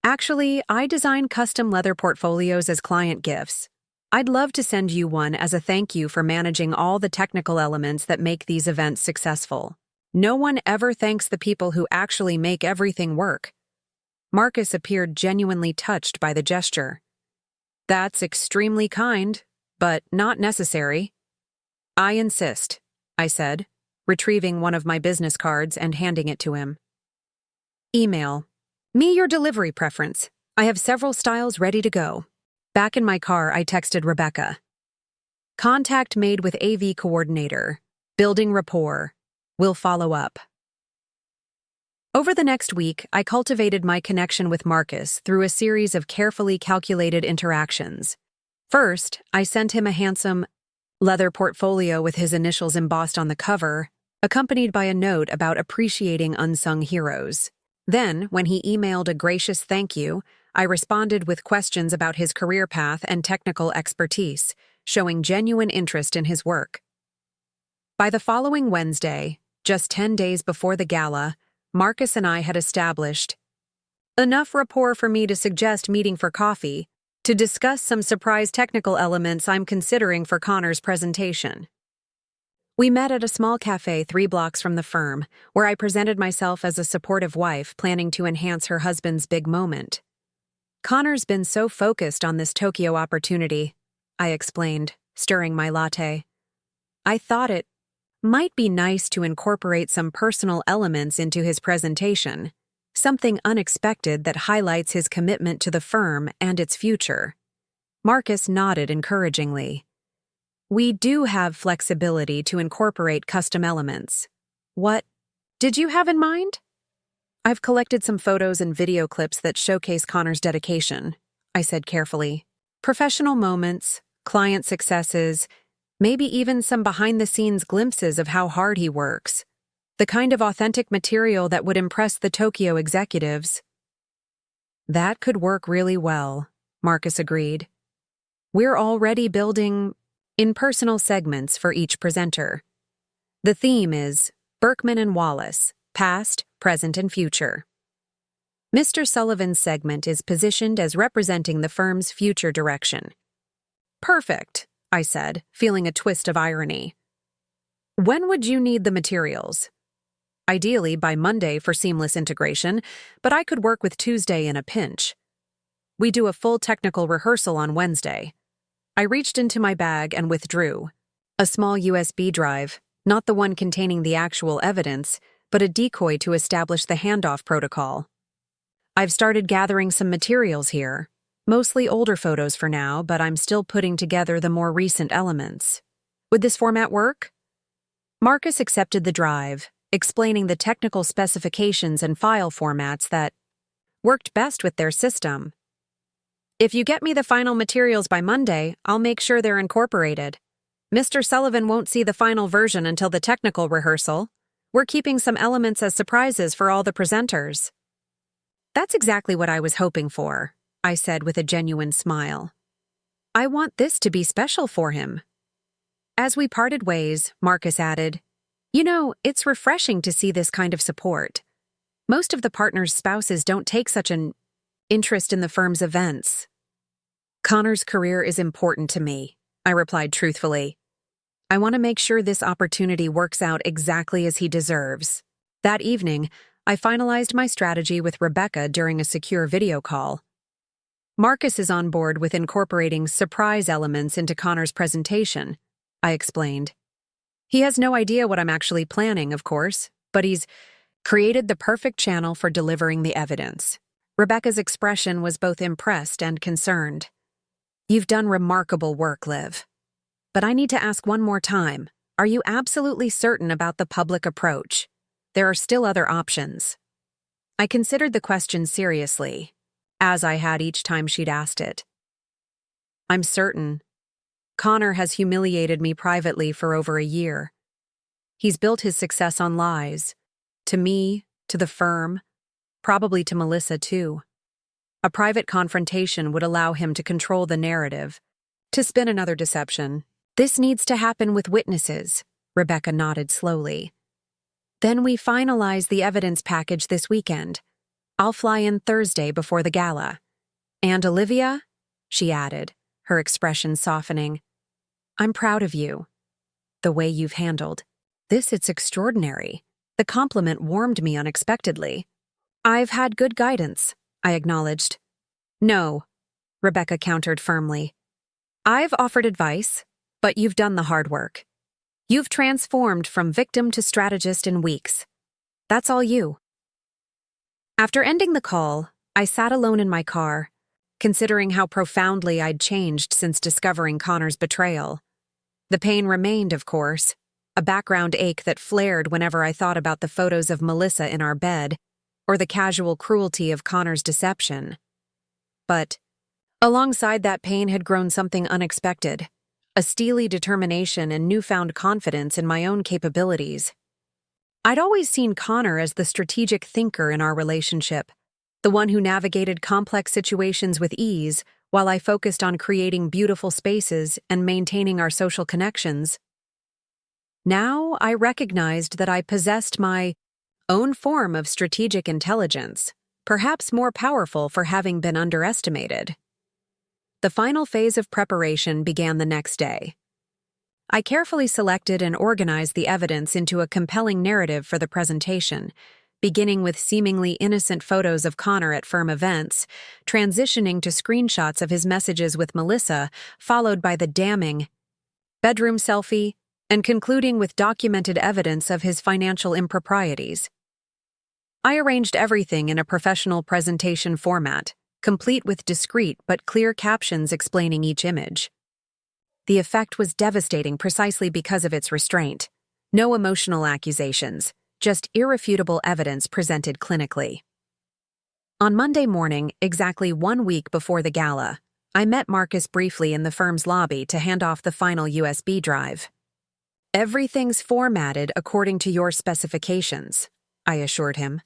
"Actually, I design custom leather portfolios as client gifts. I'd love to send you one as a thank you for managing all the technical elements that make these events successful. No one ever thanks the people who actually make everything work." Marcus appeared genuinely touched by the gesture. "That's extremely kind, but not necessary." "I insist," I said, retrieving one of my business cards and handing it to him. "Email. Me your delivery preference. I have several styles ready to go." Back in my car, I texted Rebecca. "Contact made with AV coordinator. Building rapport. We'll follow up." Over the next week, I cultivated my connection with Marcus through a series of carefully calculated interactions. First, I sent him a handsome leather portfolio with his initials embossed on the cover, accompanied by a note about appreciating unsung heroes. Then, when he emailed a gracious thank you, I responded with questions about his career path and technical expertise, showing genuine interest in his work. By the following Wednesday, just 10 days before the gala, Marcus and I had established enough rapport for me to suggest meeting for coffee to discuss some surprise technical elements I'm considering for Connor's presentation. We met at a small cafe 3 blocks from the firm, where I presented myself as a supportive wife planning to enhance her husband's big moment. "Connor's been so focused on this Tokyo opportunity," I explained, stirring my latte. "I thought it might be nice to incorporate some personal elements into his presentation, something unexpected that highlights his commitment to the firm and its future." Marcus nodded encouragingly. "We do have flexibility to incorporate custom elements. What did you have in mind?" "I've collected some photos and video clips that showcase Connor's dedication," I said carefully. "Professional moments, client successes, maybe even some behind-the-scenes glimpses of how hard he works. The kind of authentic material that would impress the Tokyo executives." "That could work really well," Marcus agreed. "We're already building impersonal segments for each presenter. The theme is Berkman and Wallace, past, present, and future. Mr. Sullivan's segment is positioned as representing the firm's future direction." "Perfect," I said, feeling a twist of irony. When would you need the materials? Ideally by Monday for seamless integration, but I could work with Tuesday in a pinch. We do a full technical rehearsal on Wednesday. I reached into my bag and withdrew. A small USB drive, not the one containing the actual evidence, but a decoy to establish the handoff protocol. I've started gathering some materials here, mostly older photos for now, but I'm still putting together the more recent elements. Would this format work? Marcus accepted the drive, explaining the technical specifications and file formats that worked best with their system. If you get me the final materials by Monday, I'll make sure they're incorporated. Mr. Sullivan won't see the final version until the technical rehearsal. We're keeping some elements as surprises for all the presenters. That's exactly what I was hoping for, I said with a genuine smile. I want this to be special for him. As we parted ways, Marcus added, "You know, it's refreshing to see this kind of support. Most of the partners' spouses don't take such an interest in the firm's events." Connor's career is important to me, I replied truthfully. I want to make sure this opportunity works out exactly as he deserves. That evening, I finalized my strategy with Rebecca during a secure video call. Marcus is on board with incorporating surprise elements into Connor's presentation, I explained. He has no idea what I'm actually planning, of course, but he's created the perfect channel for delivering the evidence. Rebecca's expression was both impressed and concerned. You've done remarkable work, Liv. But I need to ask one more time. Are you absolutely certain about the public approach? There are still other options. I considered the question seriously, as I had each time she'd asked it. I'm certain. Connor has humiliated me privately for over a year. He's built his success on lies. To me, to the firm, probably to Melissa too. A private confrontation would allow him to control the narrative, to spin another deception. This needs to happen with witnesses, Rebecca nodded slowly. Then we finalize the evidence package this weekend. I'll fly in Thursday before the gala. And Olivia? She added, her expression softening. I'm proud of you. The way you've handled this, it's extraordinary. The compliment warmed me unexpectedly. I've had good guidance, I acknowledged. No, Rebecca countered firmly. I've offered advice, but you've done the hard work. You've transformed from victim to strategist in weeks. That's all you. After ending the call, I sat alone in my car, considering how profoundly I'd changed since discovering Connor's betrayal. The pain remained, of course, a background ache that flared whenever I thought about the photos of Melissa in our bed, or the casual cruelty of Connor's deception. But alongside that pain had grown something unexpected, a steely determination and newfound confidence in my own capabilities. I'd always seen Connor as the strategic thinker in our relationship, the one who navigated complex situations with ease while I focused on creating beautiful spaces and maintaining our social connections. Now I recognized that I possessed my own form of strategic intelligence, perhaps more powerful for having been underestimated. The final phase of preparation began the next day. I carefully selected and organized the evidence into a compelling narrative for the presentation, beginning with seemingly innocent photos of Connor at firm events, transitioning to screenshots of his messages with Melissa, followed by the damning bedroom selfie, and concluding with documented evidence of his financial improprieties. I arranged everything in a professional presentation format, complete with discreet but clear captions explaining each image. The effect was devastating precisely because of its restraint. No emotional accusations, just irrefutable evidence presented clinically. On Monday morning, exactly 1 week before the gala, I met Marcus briefly in the firm's lobby to hand off the final USB drive. Everything's formatted according to your specifications, I assured him.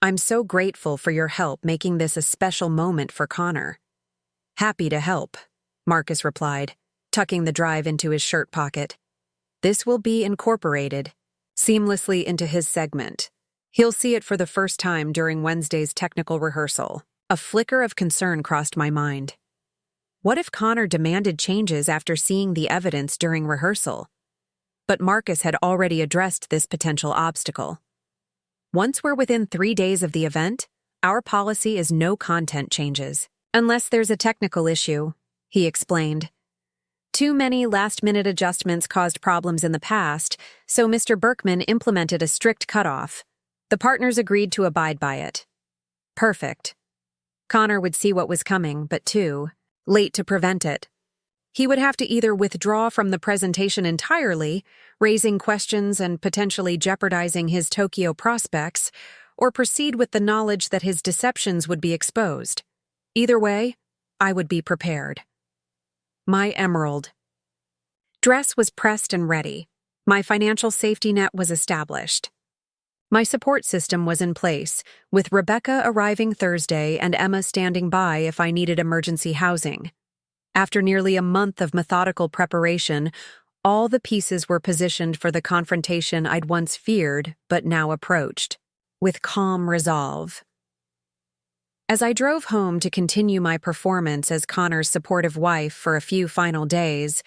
I'm so grateful for your help making this a special moment for Connor. Happy to help, Marcus replied, tucking the drive into his shirt pocket. This will be incorporated seamlessly into his segment. He'll see it for the first time during Wednesday's technical rehearsal. A flicker of concern crossed my mind. What if Connor demanded changes after seeing the evidence during rehearsal? but Marcus had already addressed this potential obstacle. Once we're within 3 days of the event, our policy is no content changes, unless there's a technical issue, he explained. Too many last-minute adjustments caused problems in the past, so Mr. Berkman implemented a strict cutoff. The partners agreed to abide by it. Perfect. Connor would see what was coming, but too late to prevent it. He would have to either withdraw from the presentation entirely, raising questions and potentially jeopardizing his Tokyo prospects, or proceed with the knowledge that his deceptions would be exposed. Either way, I would be prepared. My emerald. Dress was pressed and ready. My financial safety net was established. My support system was in place, with Rebecca arriving Thursday and Emma standing by if I needed emergency housing. After nearly a month of methodical preparation, all the pieces were positioned for the confrontation I'd once feared but now approached, with calm resolve. As I drove home to continue my performance as Connor's supportive wife for a few final days,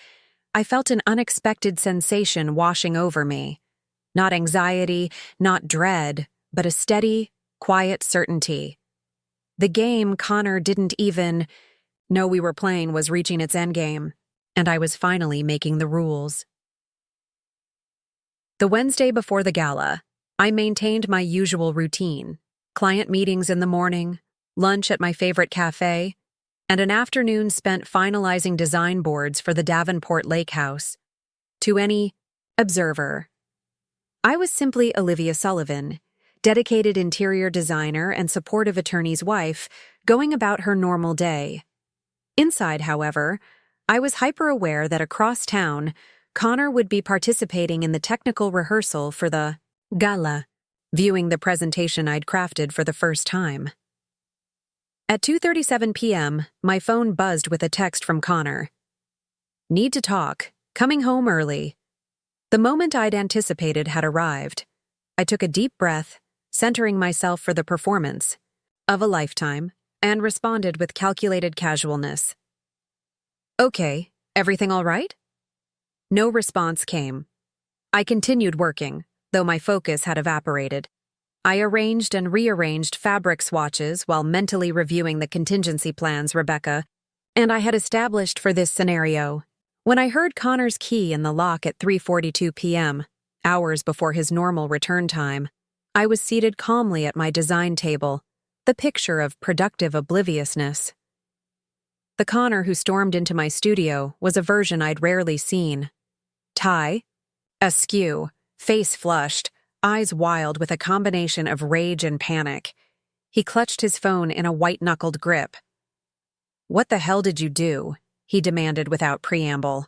I felt an unexpected sensation washing over me. Not anxiety, not dread, but a steady, quiet certainty. The game Connor didn't even know we were playing was reaching its endgame, and I was finally making the rules. The Wednesday before the gala, I maintained my usual routine: client meetings in the morning, lunch at my favorite cafe, and an afternoon spent finalizing design boards for the Davenport Lake House. To any observer, I was simply Olivia Sullivan, dedicated interior designer and supportive attorney's wife, going about her normal day. Inside, however, I was hyper-aware that across town, Connor would be participating in the technical rehearsal for the gala, viewing the presentation I'd crafted for the first time. At 2:37 p.m., my phone buzzed with a text from Connor. "Need to talk. Coming home early." The moment I'd anticipated had arrived. I took a deep breath, centering myself for the performance of a lifetime, and responded with calculated casualness. "Okay, everything all right?" No response came. I continued working, though my focus had evaporated. I arranged and rearranged fabric swatches while mentally reviewing the contingency plans Rebecca and I had established for this scenario. When I heard Connor's key in the lock at 3:42 p.m., hours before his normal return time, I was seated calmly at my design table, the picture of productive obliviousness. The Connor who stormed into my studio was a version I'd rarely seen. Tie, askew, face flushed, eyes wild with a combination of rage and panic. He clutched his phone in a white-knuckled grip. "What the hell did you do?" he demanded without preamble.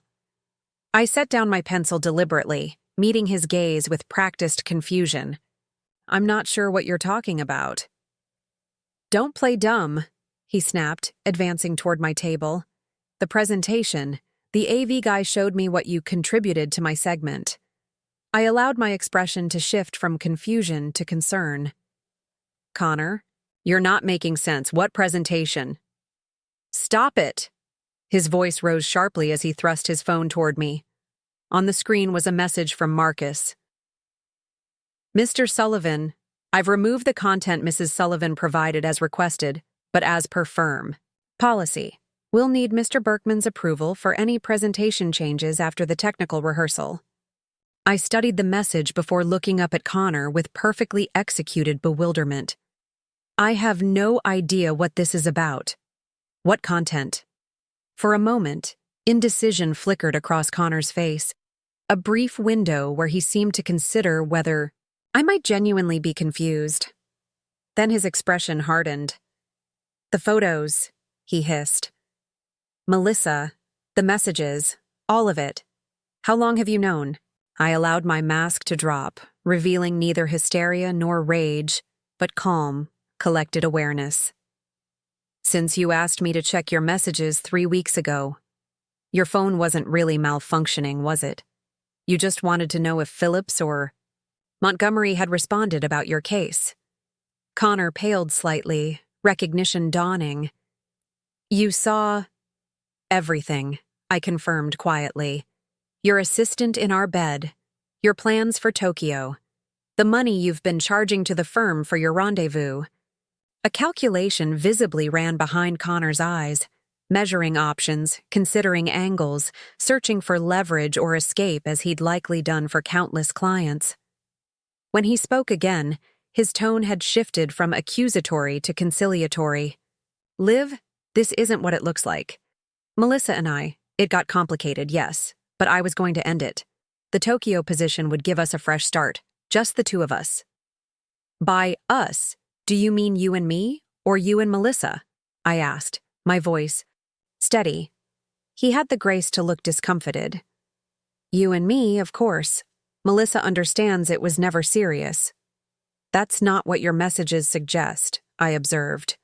I set down my pencil deliberately, meeting his gaze with practiced confusion. "I'm not sure what you're talking about." "Don't play dumb," he snapped, advancing toward my table. "The presentation, the AV guy showed me what you contributed to my segment." I allowed my expression to shift from confusion to concern. "Connor, you're not making sense. What presentation?" "Stop it!" His voice rose sharply as he thrust his phone toward me. On the screen was a message from Marcus. "Mr. Sullivan, I've removed the content Mrs. Sullivan provided as requested, but as per firm policy. We'll need Mr. Berkman's approval for any presentation changes after the technical rehearsal." I studied the message before looking up at Connor with perfectly executed bewilderment. "I have no idea what this is about." "What content?" For a moment, indecision flickered across Connor's face, a brief window where he seemed to consider whether I might genuinely be confused. Then his expression hardened. "The photos," he hissed. "Melissa, the messages, all of it. How long have you known?" I allowed my mask to drop, revealing neither hysteria nor rage, but calm, collected awareness. "Since you asked me to check your messages 3 weeks ago. Your phone wasn't really malfunctioning, was it? You just wanted to know if Phillips or Montgomery had responded about your case." Connor paled slightly, recognition dawning. "You saw everything," I confirmed quietly. "Your assistant in our bed, Your plans for Tokyo. The money you've been charging to the firm for your rendezvous. A calculation visibly ran behind Connor's eyes, measuring options, considering angles, searching for leverage or escape as he'd likely done for countless clients. When he spoke again, his tone had shifted from accusatory to conciliatory. Liv, this isn't what it looks like. Melissa and I, it got complicated, yes, but I was going to end it. The Tokyo position would give us a fresh start, just the two of us. By us, do you mean you and me, or you and Melissa? I asked, my voice steady. He had the grace to look discomfited. You and me, of course. Melissa understands it was never serious. That's not what your messages suggest, I observed.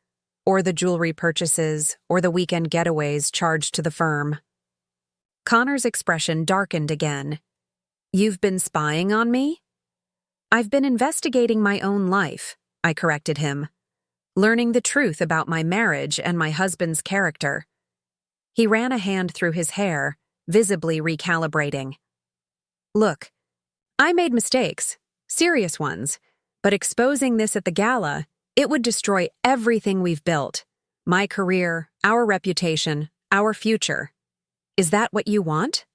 Or the jewelry purchases, or the weekend getaways charged to the firm. Connor's expression darkened again. You've been spying on me? I've been investigating my own life, I corrected him, learning the truth about my marriage and my husband's character. He ran a hand through his hair, visibly recalibrating. Look, I made mistakes, serious ones, but exposing this at the gala, it would destroy everything we've built. My career, our reputation, our future. Is that what you want?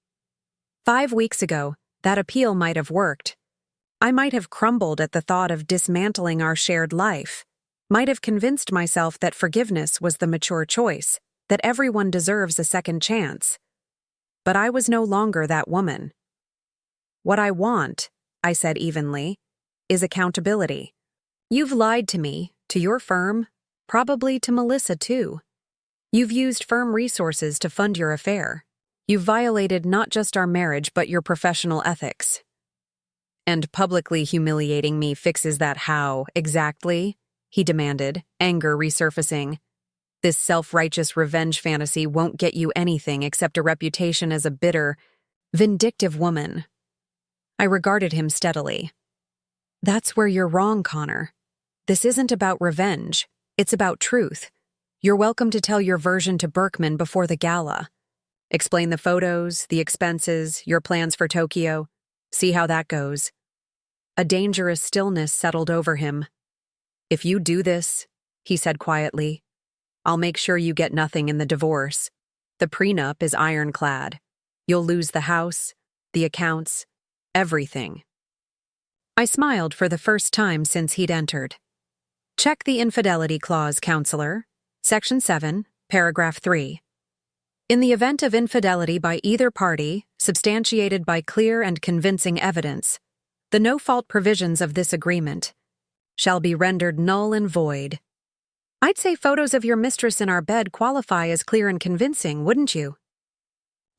5 weeks ago, that appeal might have worked. I might have crumbled at the thought of dismantling our shared life, might have convinced myself that forgiveness was the mature choice, that everyone deserves a second chance. But I was no longer that woman. What I want, I said evenly, is accountability. You've lied to me, to your firm, probably to Melissa too. You've used firm resources to fund your affair. You've violated not just our marriage but your professional ethics. And publicly humiliating me fixes that how, exactly? He demanded, anger resurfacing. This self-righteous revenge fantasy won't get you anything except a reputation as a bitter, vindictive woman. I regarded him steadily. That's where you're wrong, Connor. This isn't about revenge. It's about truth. You're welcome to tell your version to Berkman before the gala. Explain the photos, the expenses, your plans for Tokyo. See how that goes. A dangerous stillness settled over him. If you do this, he said quietly, I'll make sure you get nothing in the divorce. The prenup is ironclad. You'll lose the house, the accounts, everything. I smiled for the first time since he'd entered. Check the infidelity clause, counselor. Section 7, paragraph 3. In the event of infidelity by either party, substantiated by clear and convincing evidence, the no-fault provisions of this agreement shall be rendered null and void. I'd say photos of your mistress in our bed qualify as clear and convincing, wouldn't you?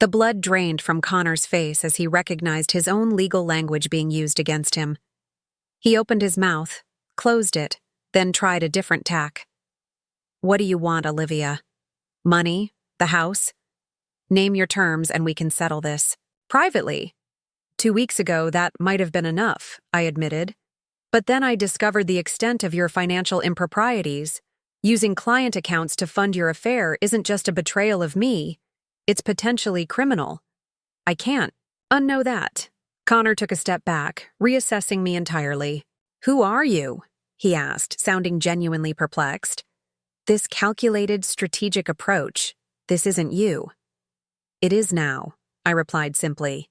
The blood drained from Connor's face as he recognized his own legal language being used against him. He opened his mouth, closed it, then tried a different tack. What do you want, Olivia? Money? The house? Name your terms and we can settle this. Privately. 2 weeks ago, that might have been enough, I admitted. But then I discovered the extent of your financial improprieties. Using client accounts to fund your affair isn't just a betrayal of me. It's potentially criminal. I can't unknow that. Connor took a step back, reassessing me entirely. Who are you? He asked, sounding genuinely perplexed. This calculated, strategic approach, this isn't you. It is now, I replied simply.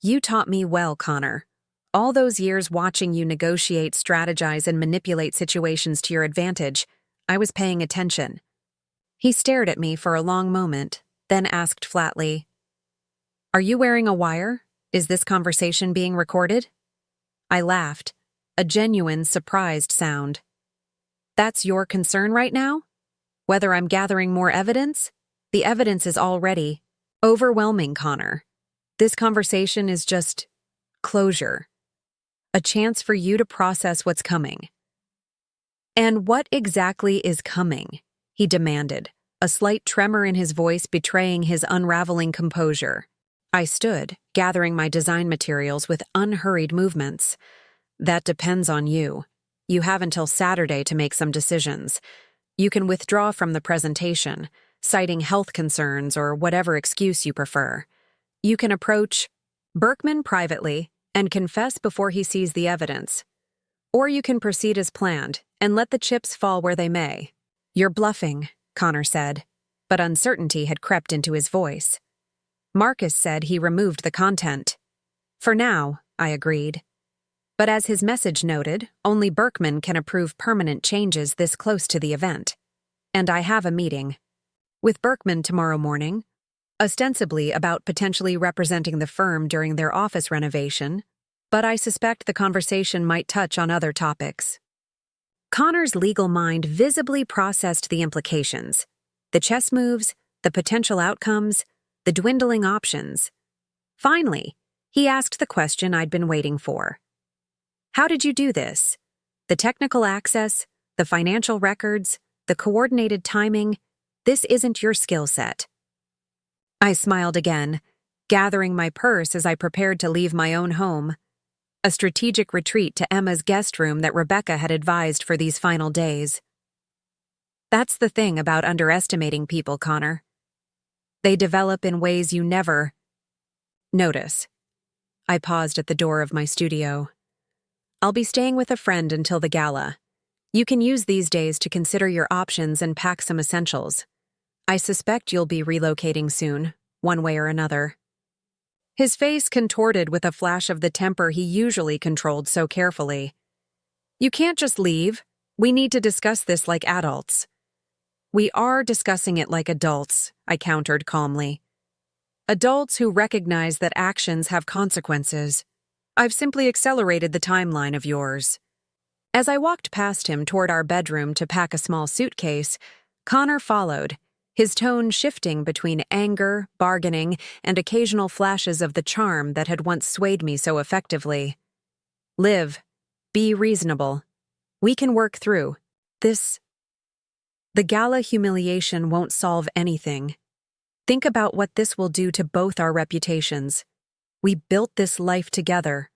You taught me well, Connor. All those years watching you negotiate, strategize, and manipulate situations to your advantage, I was paying attention. He stared at me for a long moment, then asked flatly, Are you wearing a wire? Is this conversation being recorded? I laughed, a genuine, surprised sound. That's your concern right now? Whether I'm gathering more evidence? The evidence is already overwhelming, Connor. This conversation is just closure. A chance for you to process what's coming. And what exactly is coming? He demanded, a slight tremor in his voice betraying his unraveling composure. I stood, gathering my design materials with unhurried movements. That depends on you. You have until Saturday to make some decisions. You can withdraw from the presentation, citing health concerns or whatever excuse you prefer. You can approach Berkman privately, and confess before he sees the evidence. Or you can proceed as planned and let the chips fall where they may. You're bluffing, Connor said, but uncertainty had crept into his voice. Marcus said he removed the content. For now, I agreed. But as his message noted, only Berkman can approve permanent changes this close to the event. And I have a meeting with Berkman tomorrow morning, ostensibly about potentially representing the firm during their office renovation, but I suspect the conversation might touch on other topics. Connor's legal mind visibly processed the implications, the chess moves, the potential outcomes, the dwindling options. Finally, he asked the question I'd been waiting for. How did you do this? The technical access, the financial records, the coordinated timing, this isn't your skill set. I smiled again, gathering my purse as I prepared to leave my own home, a strategic retreat to Emma's guest room that Rebecca had advised for these final days. That's the thing about underestimating people, Connor. They develop in ways you never notice. I paused at the door of my studio. I'll be staying with a friend until the gala. You can use these days to consider your options and pack some essentials. I suspect you'll be relocating soon, one way or another. His face contorted with a flash of the temper he usually controlled so carefully. You can't just leave. We need to discuss this like adults. We are discussing it like adults, I countered calmly. Adults who recognize that actions have consequences. I've simply accelerated the timeline of yours. As I walked past him toward our bedroom to pack a small suitcase, Connor followed, his tone shifting between anger, bargaining, and occasional flashes of the charm that had once swayed me so effectively. Liv, be reasonable. We can work through this. The gala humiliation won't solve anything. Think about what this will do to both our reputations. We built this life together.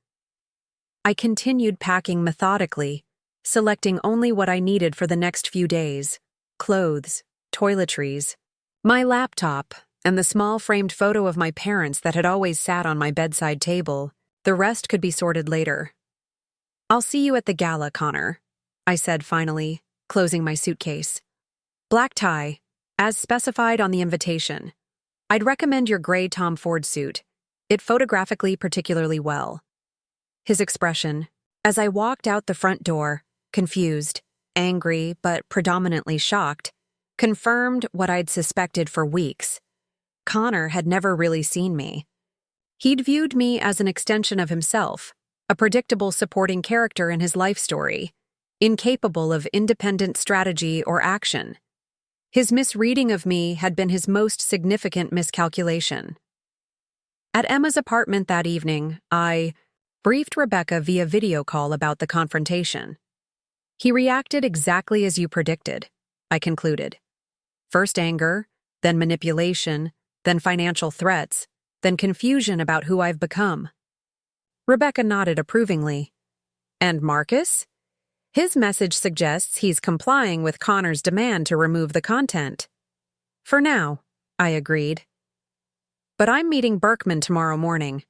I continued packing methodically, selecting only what I needed for the next few days: clothes, toiletries, my laptop, and the small framed photo of my parents that had always sat on my bedside table. The rest could be sorted later. I'll see you at the gala, Connor, I said finally, closing my suitcase. Black tie, as specified on the invitation. I'd recommend your gray Tom Ford suit. It photographically particularly well. His expression, as I walked out the front door, confused, angry, but predominantly shocked, confirmed what I'd suspected for weeks. Connor had never really seen me. He'd viewed me as an extension of himself, a predictable supporting character in his life story, incapable of independent strategy or action. His misreading of me had been his most significant miscalculation. At Emma's apartment that evening, I briefed Rebecca via video call about the confrontation. He reacted exactly as you predicted, I concluded. First anger, then manipulation, then financial threats, then confusion about who I've become. Rebecca nodded approvingly. And Marcus? His message suggests he's complying with Connor's demand to remove the content. For now, I agreed. But I'm meeting Berkman tomorrow morning.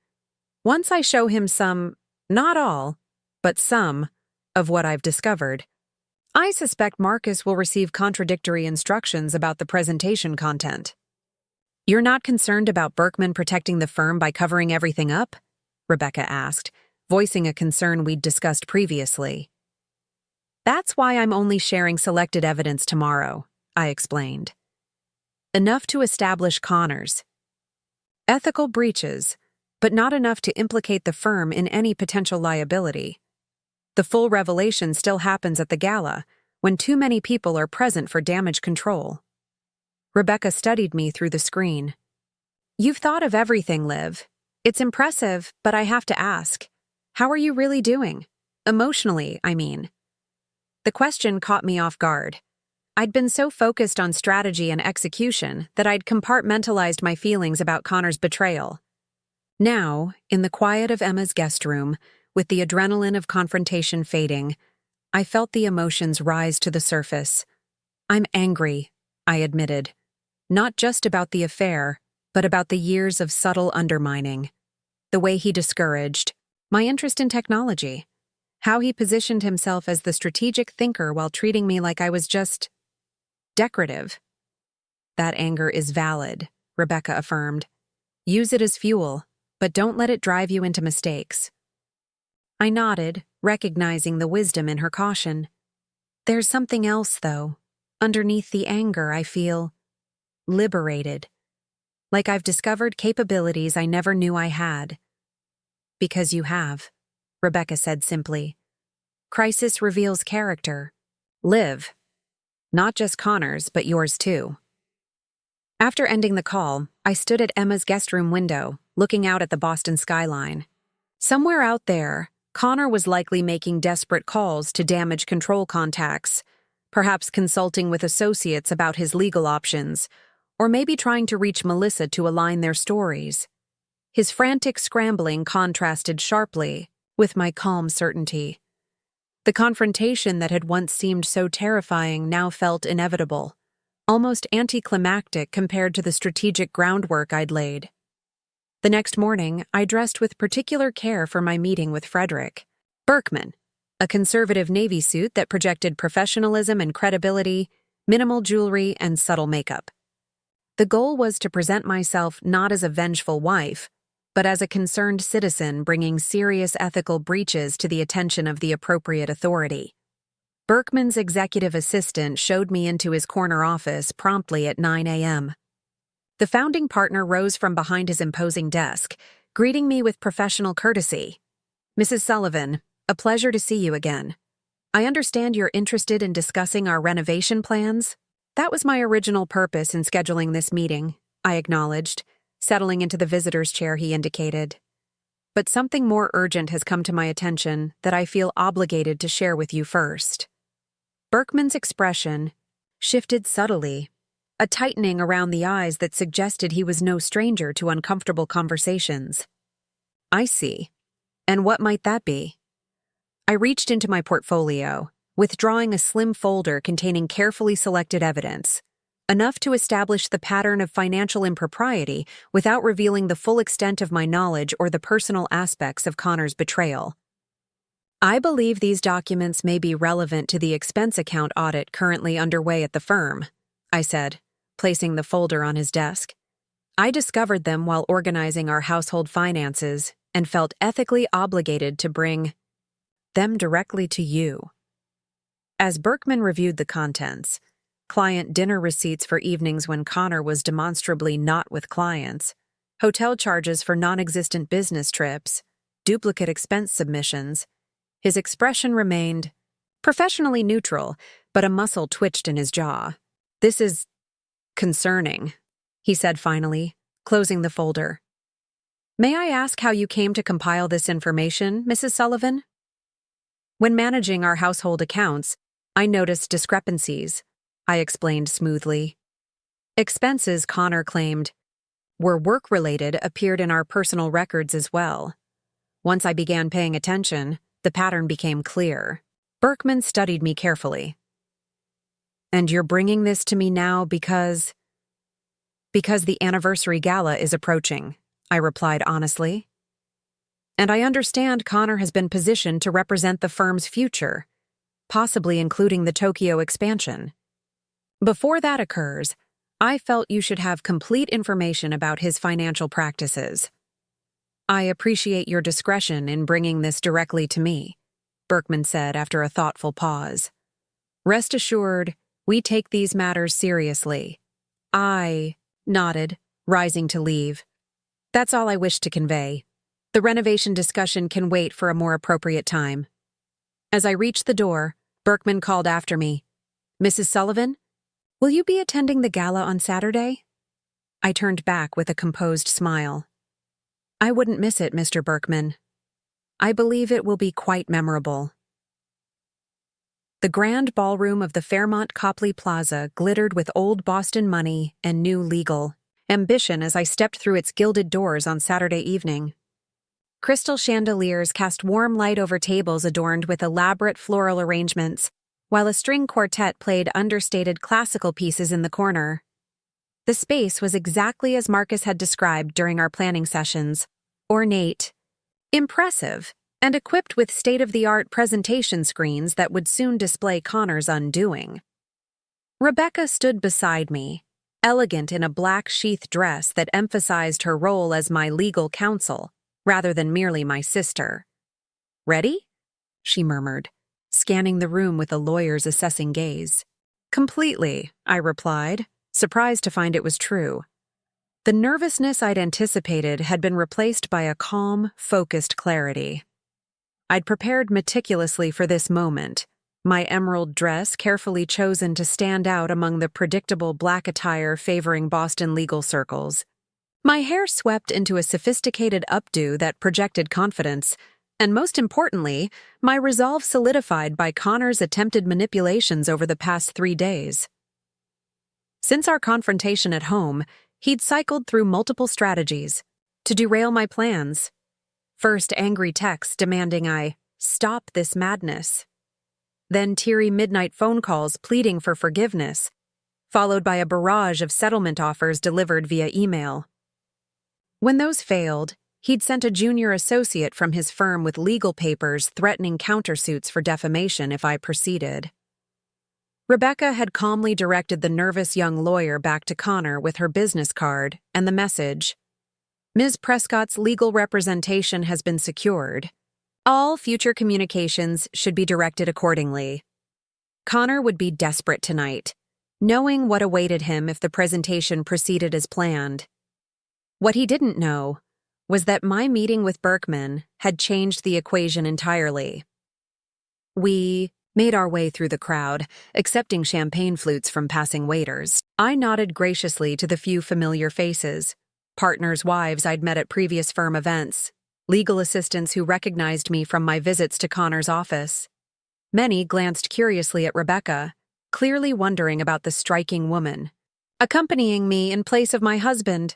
Once I show him some, not all, but some, of what I've discovered, I suspect Marcus will receive contradictory instructions about the presentation content. You're not concerned about Berkman protecting the firm by covering everything up? Rebecca asked, voicing a concern we'd discussed previously. That's why I'm only sharing selected evidence tomorrow, I explained. Enough to establish Connor's ethical breaches, but not enough to implicate the firm in any potential liability. The full revelation still happens at the gala, when too many people are present for damage control. Rebecca studied me through the screen. You've thought of everything, Liv. It's impressive, but I have to ask, how are you really doing? Emotionally, I mean. The question caught me off guard. I'd been so focused on strategy and execution that I'd compartmentalized my feelings about Connor's betrayal. Now, in the quiet of Emma's guest room, with the adrenaline of confrontation fading, I felt the emotions rise to the surface. I'm angry, I admitted. Not just about the affair, but about the years of subtle undermining. The way he discouraged, My interest in technology. How he positioned himself as the strategic thinker while treating me like I was just decorative. That anger is valid, Rebecca affirmed. Use it as fuel, but don't let it drive you into mistakes. I nodded, recognizing the wisdom in her caution. There's something else, though. Underneath the anger, I feel liberated. Like I've discovered capabilities I never knew I had. Because you have, Rebecca said simply. Crisis reveals character. Live. Not just Connor's, but yours too. After ending the call, I stood at Emma's guest room window, looking out at the Boston skyline. Somewhere out there, Connor was likely making desperate calls to damage control contacts, perhaps consulting with associates about his legal options, or maybe trying to reach Melissa to align their stories. His frantic scrambling contrasted sharply with my calm certainty. The confrontation that had once seemed so terrifying now felt inevitable, almost anticlimactic compared to the strategic groundwork I'd laid. The next morning, I dressed with particular care for my meeting with Frederick Berkman, a conservative navy suit that projected professionalism and credibility, minimal jewelry, and subtle makeup. The goal was to present myself not as a vengeful wife, but as a concerned citizen bringing serious ethical breaches to the attention of the appropriate authority. Berkman's executive assistant showed me into his corner office promptly at 9 a.m. The founding partner rose from behind his imposing desk, greeting me with professional courtesy. Mrs. Sullivan, a pleasure to see you again. I understand you're interested in discussing our renovation plans. That was my original purpose in scheduling this meeting, I acknowledged, settling into the visitor's chair he indicated. But something more urgent has come to my attention that I feel obligated to share with you first. Berkman's expression shifted subtly, a tightening around the eyes that suggested he was no stranger to uncomfortable conversations. I see. And what might that be? I reached into my portfolio, withdrawing a slim folder containing carefully selected evidence, enough to establish the pattern of financial impropriety without revealing the full extent of my knowledge or the personal aspects of Connor's betrayal. I believe these documents may be relevant to the expense account audit currently underway at the firm, I said, placing the folder on his desk. I discovered them while organizing our household finances and felt ethically obligated to bring them directly to you. As Berkman reviewed the contents, client dinner receipts for evenings when Connor was demonstrably not with clients, hotel charges for non-existent business trips, duplicate expense submissions, his expression remained professionally neutral, but a muscle twitched in his jaw. This is concerning, he said finally, closing the folder. May I ask how you came to compile this information, Mrs. Sullivan? When managing our household accounts, I noticed discrepancies, I explained smoothly. Expenses, Connor claimed, were work-related appeared in our personal records as well. Once I began paying attention, the pattern became clear. Berkman studied me carefully. And you're bringing this to me now because the anniversary gala is approaching, I replied honestly. And I understand Connor has been positioned to represent the firm's future, possibly including the Tokyo expansion. Before that occurs, I felt you should have complete information about his financial practices. I appreciate your discretion in bringing this directly to me, Berkman said after a thoughtful pause. Rest assured, we take these matters seriously. I nodded, rising to leave. That's all I wish to convey. The renovation discussion can wait for a more appropriate time. As I reached the door, Berkman called after me. Mrs. Sullivan, will you be attending the gala on Saturday? I turned back with a composed smile. I wouldn't miss it, Mr. Berkman. I believe it will be quite memorable. The grand ballroom of the Fairmont Copley Plaza glittered with old Boston money and new legal ambition as I stepped through its gilded doors on Saturday evening. Crystal chandeliers cast warm light over tables adorned with elaborate floral arrangements, while a string quartet played understated classical pieces in the corner. The space was exactly as Marcus had described during our planning sessions. Ornate, impressive, and equipped with state-of-the-art presentation screens that would soon display Connor's undoing. Rebecca stood beside me, elegant in a black sheath dress that emphasized her role as my legal counsel, rather than merely my sister. "Ready?" she murmured, scanning the room with a lawyer's assessing gaze. "Completely," I replied, surprised to find it was true. The nervousness I'd anticipated had been replaced by a calm, focused clarity. I'd prepared meticulously for this moment, my emerald dress carefully chosen to stand out among the predictable black attire favoring Boston legal circles. My hair swept into a sophisticated updo that projected confidence, and most importantly, my resolve solidified by Connor's attempted manipulations over the past 3 days. Since our confrontation at home, he'd cycled through multiple strategies to derail my plans. First, angry texts demanding I stop this madness. Then teary midnight phone calls pleading for forgiveness, followed by a barrage of settlement offers delivered via email. When those failed, he'd sent a junior associate from his firm with legal papers threatening countersuits for defamation if I proceeded. Rebecca had calmly directed the nervous young lawyer back to Connor with her business card and the message, "Ms. Prescott's legal representation has been secured. All future communications should be directed accordingly." Connor would be desperate tonight, knowing what awaited him if the presentation proceeded as planned. What he didn't know was that my meeting with Berkman had changed the equation entirely. We made our way through the crowd, accepting champagne flutes from passing waiters. I nodded graciously to the few familiar faces, partners' wives I'd met at previous firm events, legal assistants who recognized me from my visits to Connor's office. Many glanced curiously at Rebecca, clearly wondering about the striking woman accompanying me in place of my husband,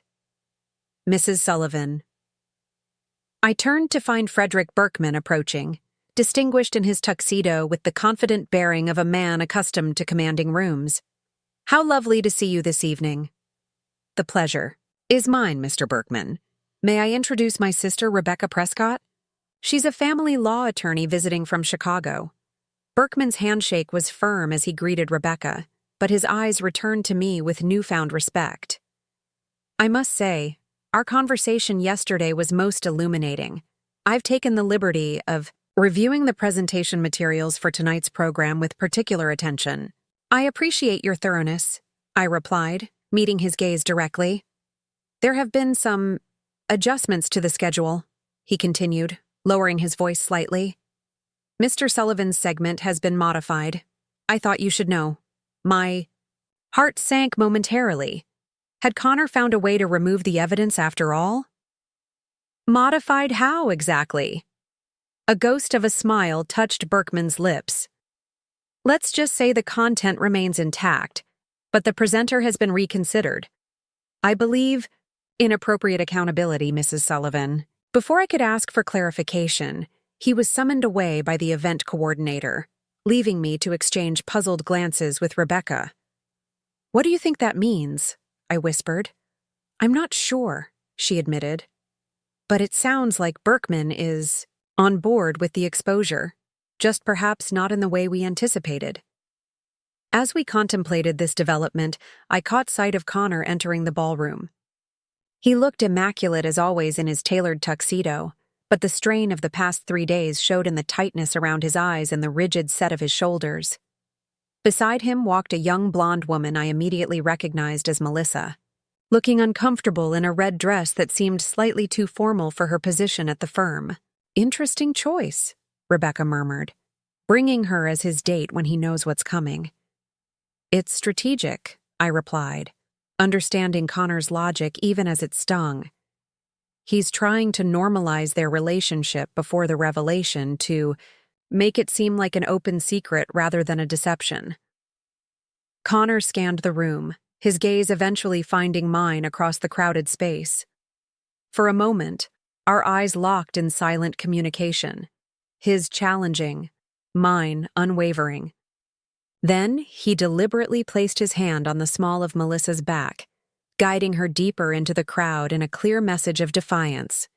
Mrs. Sullivan. I turned to find Frederick Berkman approaching, distinguished in his tuxedo with the confident bearing of a man accustomed to commanding rooms. "How lovely to see you this evening." "The pleasure is mine, Mr. Berkman. May I introduce my sister, Rebecca Prescott? She's a family law attorney visiting from Chicago." Berkman's handshake was firm as he greeted Rebecca, but his eyes returned to me with newfound respect. "I must say, our conversation yesterday was most illuminating. I've taken the liberty of reviewing the presentation materials for tonight's program with particular attention." "I appreciate your thoroughness," I replied, meeting his gaze directly. "There have been some adjustments to the schedule," he continued, lowering his voice slightly. "Mr. Sullivan's segment has been modified. I thought you should know." My heart sank momentarily. Had Connor found a way to remove the evidence after all? Modified how exactly? A ghost of a smile touched Berkman's lips. "Let's just say the content remains intact, but the presenter has been reconsidered. I believe inappropriate accountability, Mrs. Sullivan." Before I could ask for clarification, he was summoned away by the event coordinator, leaving me to exchange puzzled glances with Rebecca. "What do you think that means?" I whispered. "I'm not sure," she admitted. "But it sounds like Berkman is on board with the exposure, just perhaps not in the way we anticipated." As we contemplated this development, I caught sight of Connor entering the ballroom. He looked immaculate as always in his tailored tuxedo, but the strain of the past 3 days showed in the tightness around his eyes and the rigid set of his shoulders. Beside him walked a young blonde woman I immediately recognized as Melissa, looking uncomfortable in a red dress that seemed slightly too formal for her position at the firm. "Interesting choice," Rebecca murmured, bringing her as his date when he knows what's coming. "It's strategic," I replied, understanding Connor's logic even as it stung. He's trying to normalize their relationship before the revelation to make it seem like an open secret rather than a deception. Connor scanned the room, his gaze eventually finding mine across the crowded space. For a moment, our eyes locked in silent communication, his challenging, mine unwavering. Then he deliberately placed his hand on the small of Melissa's back, guiding her deeper into the crowd in a clear message of defiance.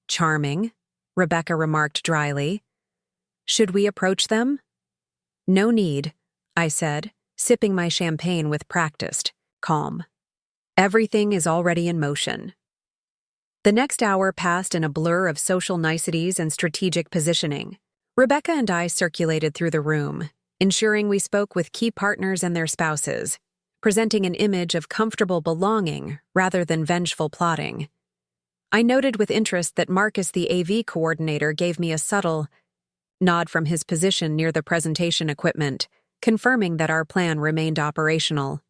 "Charming, Rebecca remarked dryly. Should we approach them? No need, I said, sipping my champagne with practiced calm. Everything is already in motion. The next hour passed in a blur of social niceties and strategic positioning. Rebecca and I circulated through the room, ensuring we spoke with key partners and their spouses, presenting an image of comfortable belonging rather than vengeful plotting. I noted with interest that Marcus, the AV coordinator, gave me a subtle nod from his position near the presentation equipment, confirming that our plan remained operational.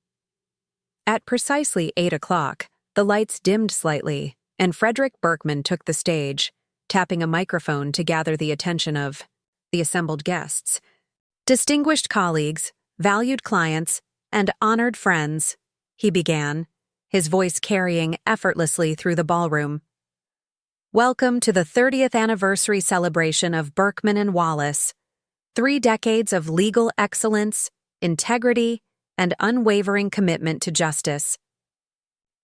At precisely 8 o'clock, the lights dimmed slightly, and Frederick Berkman took the stage, tapping a microphone to gather the attention of the assembled guests. Distinguished colleagues, valued clients, and honored friends, he began, his voice carrying effortlessly through the ballroom. Welcome to the 30th anniversary celebration of Berkman and Wallace. 3 decades of legal excellence, integrity, and unwavering commitment to justice.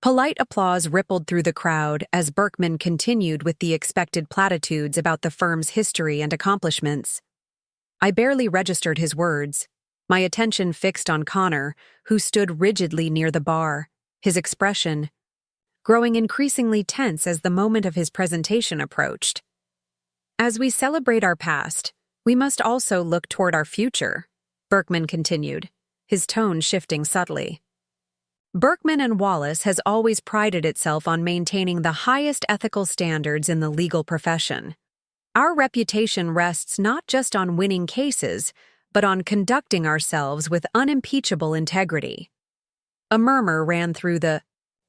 Polite applause rippled through the crowd as Berkman continued with the expected platitudes about the firm's history and accomplishments. I barely registered his words, my attention fixed on Connor, who stood rigidly near the bar, his expression growing increasingly tense as the moment of his presentation approached. As we celebrate our past, we must also look toward our future, Berkman continued, his tone shifting subtly. Berkman and Wallace has always prided itself on maintaining the highest ethical standards in the legal profession. Our reputation rests not just on winning cases, but on conducting ourselves with unimpeachable integrity. A murmur ran through the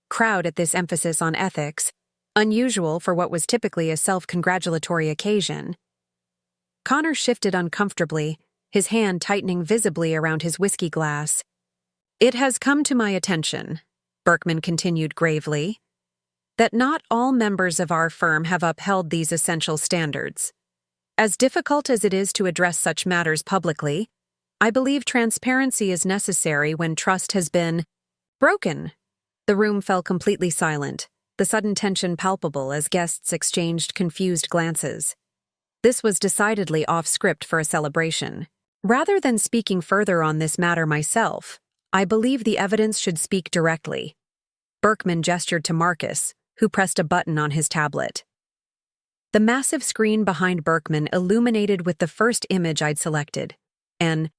crowd at this emphasis on ethics, unusual for what was typically a self-congratulatory occasion. Connor shifted uncomfortably, his hand tightening visibly around his whiskey glass. It has come to my attention, Berkman continued gravely, that not all members of our firm have upheld these essential standards. As difficult as it is to address such matters publicly, I believe transparency is necessary when trust has been broken. The room fell completely silent, the sudden tension palpable as guests exchanged confused glances. This was decidedly off-script for a celebration. Rather than speaking further on this matter myself, I believe the evidence should speak directly. Berkman gestured to Marcus, who pressed a button on his tablet. The massive screen behind Berkman illuminated with the first image I'd selected, an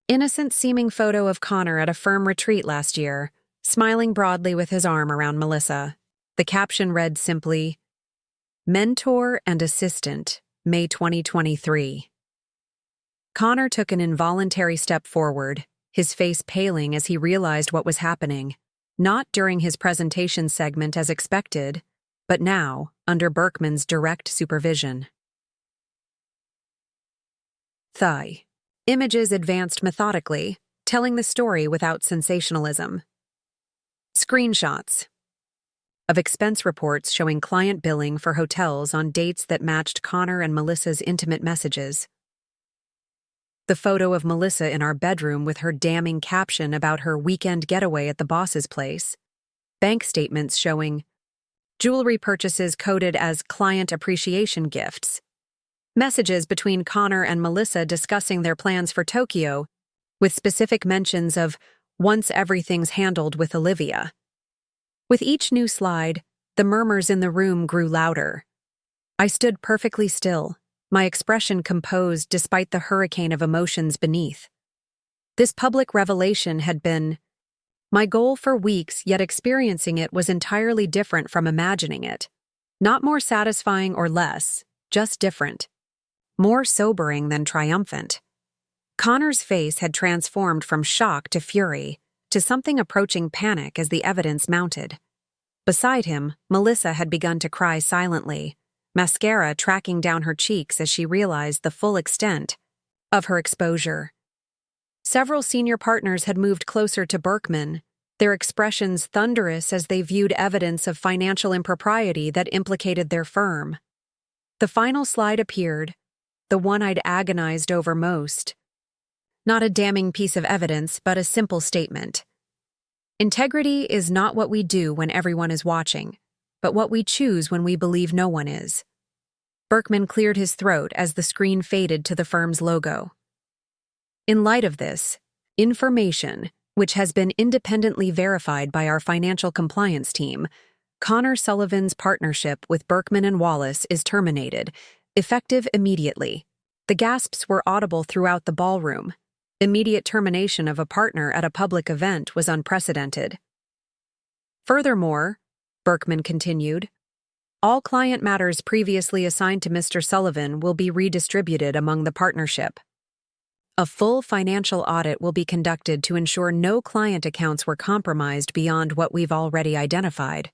innocent-seeming photo of Connor at a firm retreat last year, smiling broadly with his arm around Melissa. The caption read simply, Mentor and Assistant, May 2023. Connor took an involuntary step forward, his face paling as he realized what was happening, not during his presentation segment as expected, but now, under Berkman's direct supervision. Thigh. Images advanced methodically, telling the story without sensationalism. Screenshots of expense reports showing client billing for hotels on dates that matched Connor and Melissa's intimate messages. The photo of Melissa in our bedroom with her damning caption about her weekend getaway at the boss's place. Bank statements showing jewelry purchases coded as client appreciation gifts. Messages between Connor and Melissa discussing their plans for Tokyo, with specific mentions of once everything's handled with Olivia. With each new slide, the murmurs in the room grew louder. I stood perfectly still, my expression composed despite the hurricane of emotions beneath. This public revelation had been my goal for weeks, yet experiencing it was entirely different from imagining it. Not more satisfying or less, just different. More sobering than triumphant. Connor's face had transformed from shock to fury, to something approaching panic as the evidence mounted. Beside him, Melissa had begun to cry silently, mascara tracking down her cheeks as she realized the full extent of her exposure. Several senior partners had moved closer to Berkman, their expressions thunderous as they viewed evidence of financial impropriety that implicated their firm. The final slide appeared, the one I'd agonized over most. Not a damning piece of evidence, but a simple statement. Integrity is not what we do when everyone is watching, but what we choose when we believe no one is. Berkman cleared his throat as the screen faded to the firm's logo. In light of this, information, which has been independently verified by our financial compliance team, Connor Sullivan's partnership with Berkman and Wallace is terminated, effective immediately. The gasps were audible throughout the ballroom. Immediate termination of a partner at a public event was unprecedented. Furthermore, Berkman continued, all client matters previously assigned to Mr. Sullivan will be redistributed among the partnership. A full financial audit will be conducted to ensure no client accounts were compromised beyond what we've already identified.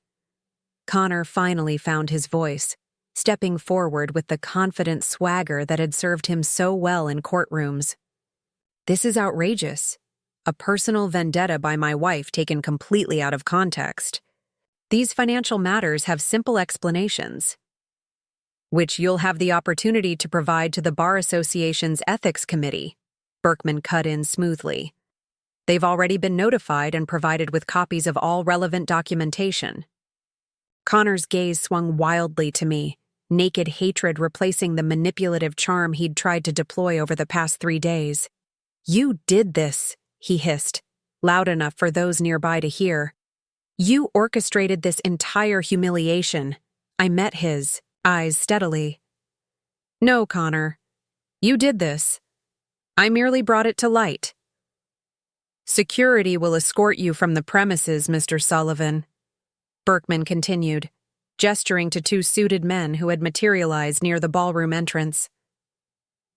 Connor finally found his voice, stepping forward with the confident swagger that had served him so well in courtrooms. This is outrageous. A personal vendetta by my wife taken completely out of context. These financial matters have simple explanations, which you'll have the opportunity to provide to the Bar Association's Ethics Committee, Berkman cut in smoothly. They've already been notified and provided with copies of all relevant documentation. Connor's gaze swung wildly to me, naked hatred replacing the manipulative charm he'd tried to deploy over the past 3 days. You did this, he hissed, loud enough for those nearby to hear. You orchestrated this entire humiliation. I met his eyes steadily. No, Connor. You did this. I merely brought it to light. Security will escort you from the premises, Mr. Sullivan, Berkman continued, gesturing to 2 suited men who had materialized near the ballroom entrance.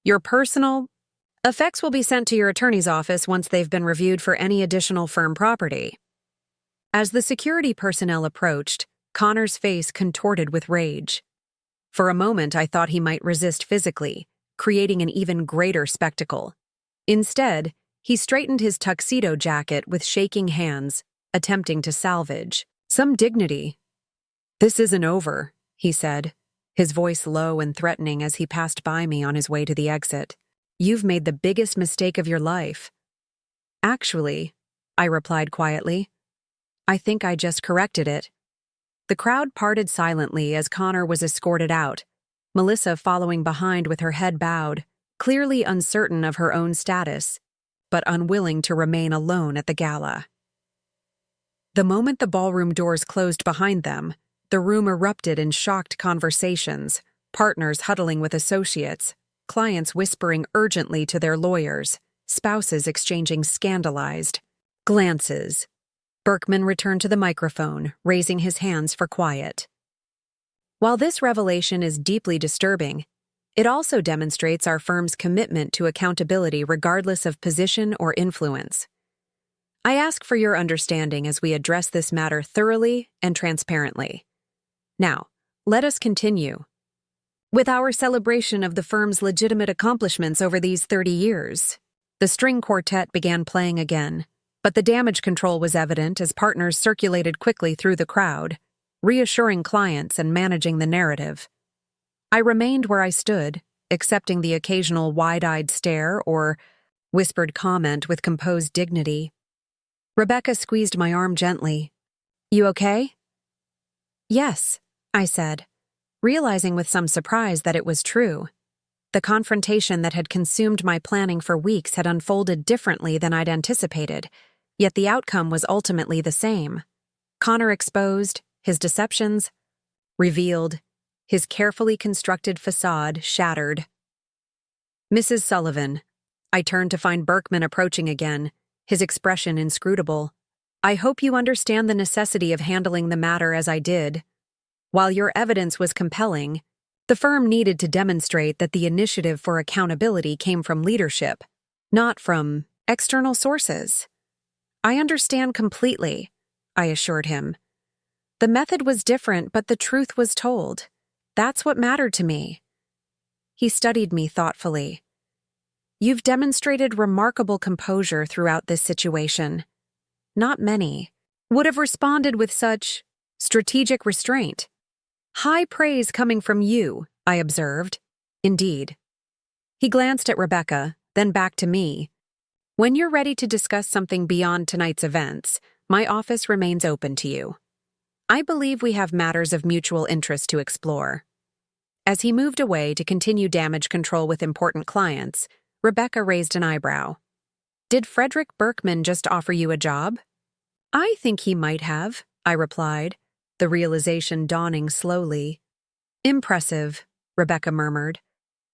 Your personal effects will be sent to your attorney's office once they've been reviewed for any additional firm property. As the security personnel approached, Connor's face contorted with rage. For a moment, I thought he might resist physically, creating an even greater spectacle. Instead, he straightened his tuxedo jacket with shaking hands, attempting to salvage some dignity. This isn't over, he said, his voice low and threatening as he passed by me on his way to the exit. You've made the biggest mistake of your life. Actually, I replied quietly, I think I just corrected it. The crowd parted silently as Connor was escorted out, Melissa following behind with her head bowed, clearly uncertain of her own status, but unwilling to remain alone at the gala. The moment the ballroom doors closed behind them, the room erupted in shocked conversations, partners huddling with associates, clients whispering urgently to their lawyers, spouses exchanging scandalized glances. Berkman returned to the microphone, raising his hands for quiet. While this revelation is deeply disturbing, it also demonstrates our firm's commitment to accountability regardless of position or influence. I ask for your understanding as we address this matter thoroughly and transparently. Now, let us continue with our celebration of the firm's legitimate accomplishments over these 30 years. The string quartet began playing again, but the damage control was evident as partners circulated quickly through the crowd, reassuring clients and managing the narrative. I remained where I stood, accepting the occasional wide-eyed stare or whispered comment with composed dignity. Rebecca squeezed my arm gently. You okay? Yes, I said, realizing with some surprise that it was true. The confrontation that had consumed my planning for weeks had unfolded differently than I'd anticipated, yet the outcome was ultimately the same. Connor exposed, his deceptions revealed, his carefully constructed facade shattered. Mrs. Sullivan. I turned to find Berkman approaching again, his expression inscrutable. I hope you understand the necessity of handling the matter as I did. While your evidence was compelling, the firm needed to demonstrate that the initiative for accountability came from leadership, not from external sources. I understand completely, I assured him. The method was different, but the truth was told. That's what mattered to me. He studied me thoughtfully. You've demonstrated remarkable composure throughout this situation. Not many would have responded with such strategic restraint. High praise coming from you, I observed. Indeed. He glanced at Rebecca, then back to me. When you're ready to discuss something beyond tonight's events, my office remains open to you. I believe we have matters of mutual interest to explore. As he moved away to continue damage control with important clients, Rebecca raised an eyebrow. "Did Frederick Berkman just offer you a job?" "I think he might have," I replied, the realization dawning slowly. "Impressive," Rebecca murmured.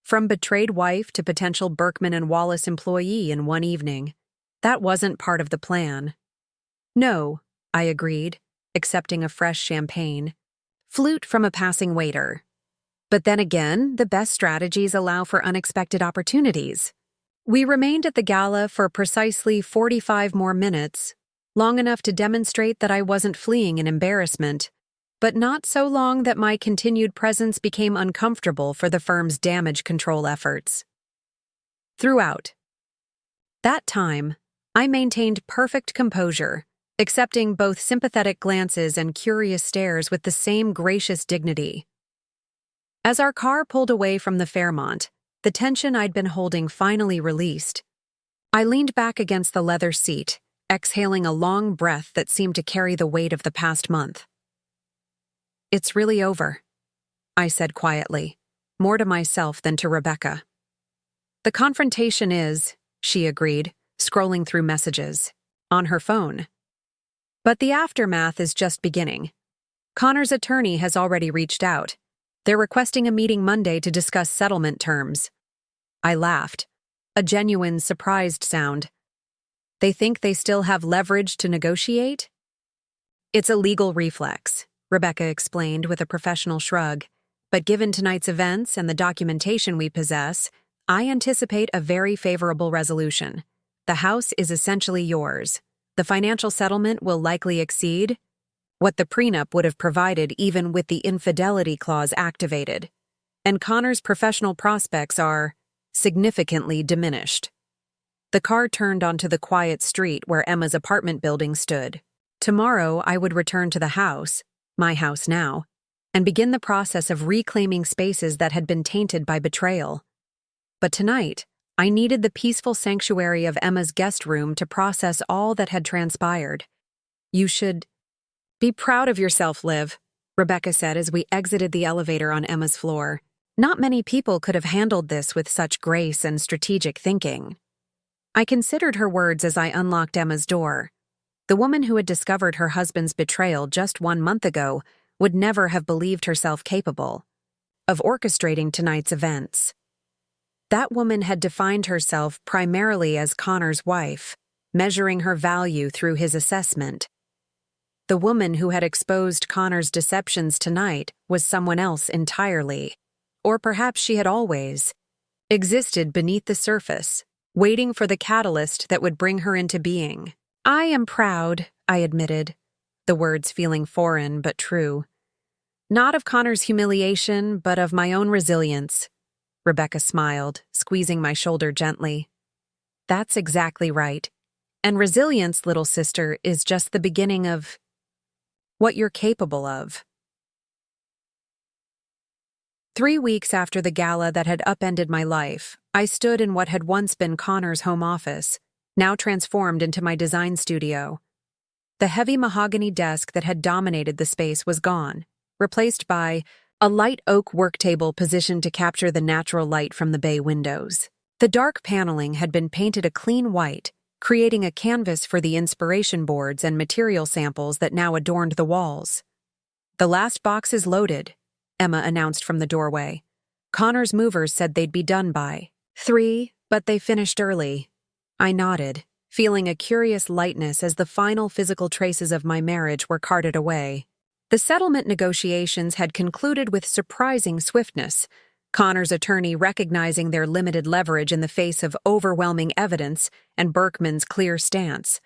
"From betrayed wife to potential Berkman and Wallace employee in one evening. That wasn't part of the plan." "No," I agreed, accepting a fresh champagne. "Flute from a passing waiter. But then again, the best strategies allow for unexpected opportunities." We remained at the gala for precisely 45 more minutes, long enough to demonstrate that I wasn't fleeing in embarrassment, but not so long that my continued presence became uncomfortable for the firm's damage control efforts. Throughout that time, I maintained perfect composure, accepting both sympathetic glances and curious stares with the same gracious dignity. As our car pulled away from the Fairmont, the tension I'd been holding finally released. I leaned back against the leather seat, exhaling a long breath that seemed to carry the weight of the past month. "It's really over," I said quietly, more to myself than to Rebecca. "The confrontation is," she agreed, scrolling through messages, on her phone. "But the aftermath is just beginning. Connor's attorney has already reached out. They're requesting a meeting Monday to discuss settlement terms." I laughed, a genuine surprised sound. "They think they still have leverage to negotiate?" "It's a legal reflex," Rebecca explained with a professional shrug. "But given tonight's events and the documentation we possess, I anticipate a very favorable resolution. The house is essentially yours. The financial settlement will likely exceed what the prenup would have provided even with the infidelity clause activated. And Connor's professional prospects are significantly diminished." The car turned onto the quiet street where Emma's apartment building stood. Tomorrow I would return to the house, my house now, and begin the process of reclaiming spaces that had been tainted by betrayal. But tonight, I needed the peaceful sanctuary of Emma's guest room to process all that had transpired. "You should be proud of yourself, Liv," Rebecca said as we exited the elevator on Emma's floor. "Not many people could have handled this with such grace and strategic thinking." I considered her words as I unlocked Emma's door. The woman who had discovered her husband's betrayal just 1 month ago would never have believed herself capable of orchestrating tonight's events. That woman had defined herself primarily as Connor's wife, measuring her value through his assessment. The woman who had exposed Connor's deceptions tonight was someone else entirely. Or perhaps she had always existed beneath the surface, waiting for the catalyst that would bring her into being. "I am proud," I admitted, the words feeling foreign but true. "Not of Connor's humiliation, but of my own resilience." Rebecca smiled, squeezing my shoulder gently. "That's exactly right. And resilience, little sister, is just the beginning of what you're capable of." 3 weeks after the gala that had upended my life, I stood in what had once been Connor's home office, now transformed into my design studio. The heavy mahogany desk that had dominated the space was gone, replaced by a light oak work table positioned to capture the natural light from the bay windows. The dark paneling had been painted a clean white, creating a canvas for the inspiration boards and material samples that now adorned the walls. "The last box is loaded," Emma announced from the doorway. "Connor's movers said they'd be done by 3, but they finished early." I nodded, feeling a curious lightness as the final physical traces of my marriage were carted away. The settlement negotiations had concluded with surprising swiftness, Connor's attorney recognizing their limited leverage in the face of overwhelming evidence and Berkman's clear stance.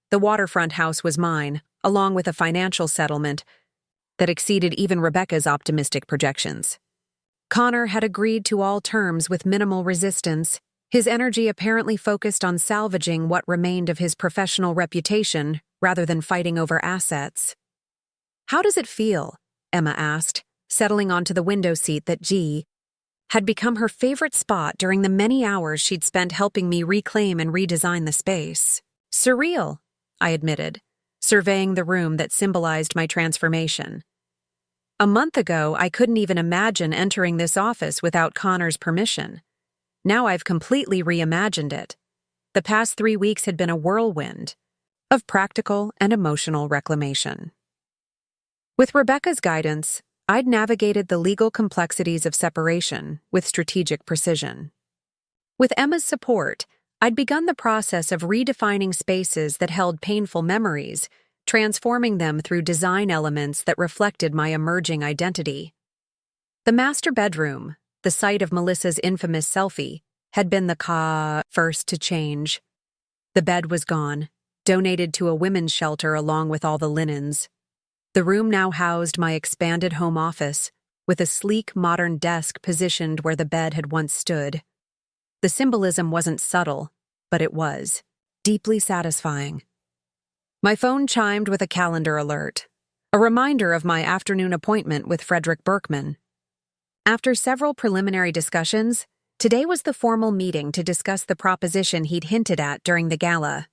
The waterfront house was mine, along with a financial settlement that exceeded even Rebecca's optimistic projections. Connor had agreed to all terms with minimal resistance, his energy apparently focused on salvaging what remained of his professional reputation rather than fighting over assets. "How does it feel?" Emma asked, settling onto the window seat that had become her favorite spot during the many hours she'd spent helping me reclaim and redesign the space. "Surreal," I admitted, surveying the room that symbolized my transformation. A month ago, I couldn't even imagine entering this office without Connor's permission. Now I've completely reimagined it. The past 3 weeks had been a whirlwind of practical and emotional reclamation. With Rebecca's guidance, I'd navigated the legal complexities of separation with strategic precision. With Emma's support, I'd begun the process of redefining spaces that held painful memories, transforming them through design elements that reflected my emerging identity. The master bedroom, the site of Melissa's infamous selfie, had been the first to change. The bed was gone, donated to a women's shelter along with all the linens. The room now housed my expanded home office, with a sleek, modern desk positioned where the bed had once stood. The symbolism wasn't subtle, but it was deeply satisfying. My phone chimed with a calendar alert, a reminder of my afternoon appointment with Frederick Berkman. After several preliminary discussions, today was the formal meeting to discuss the proposition he'd hinted at during the gala.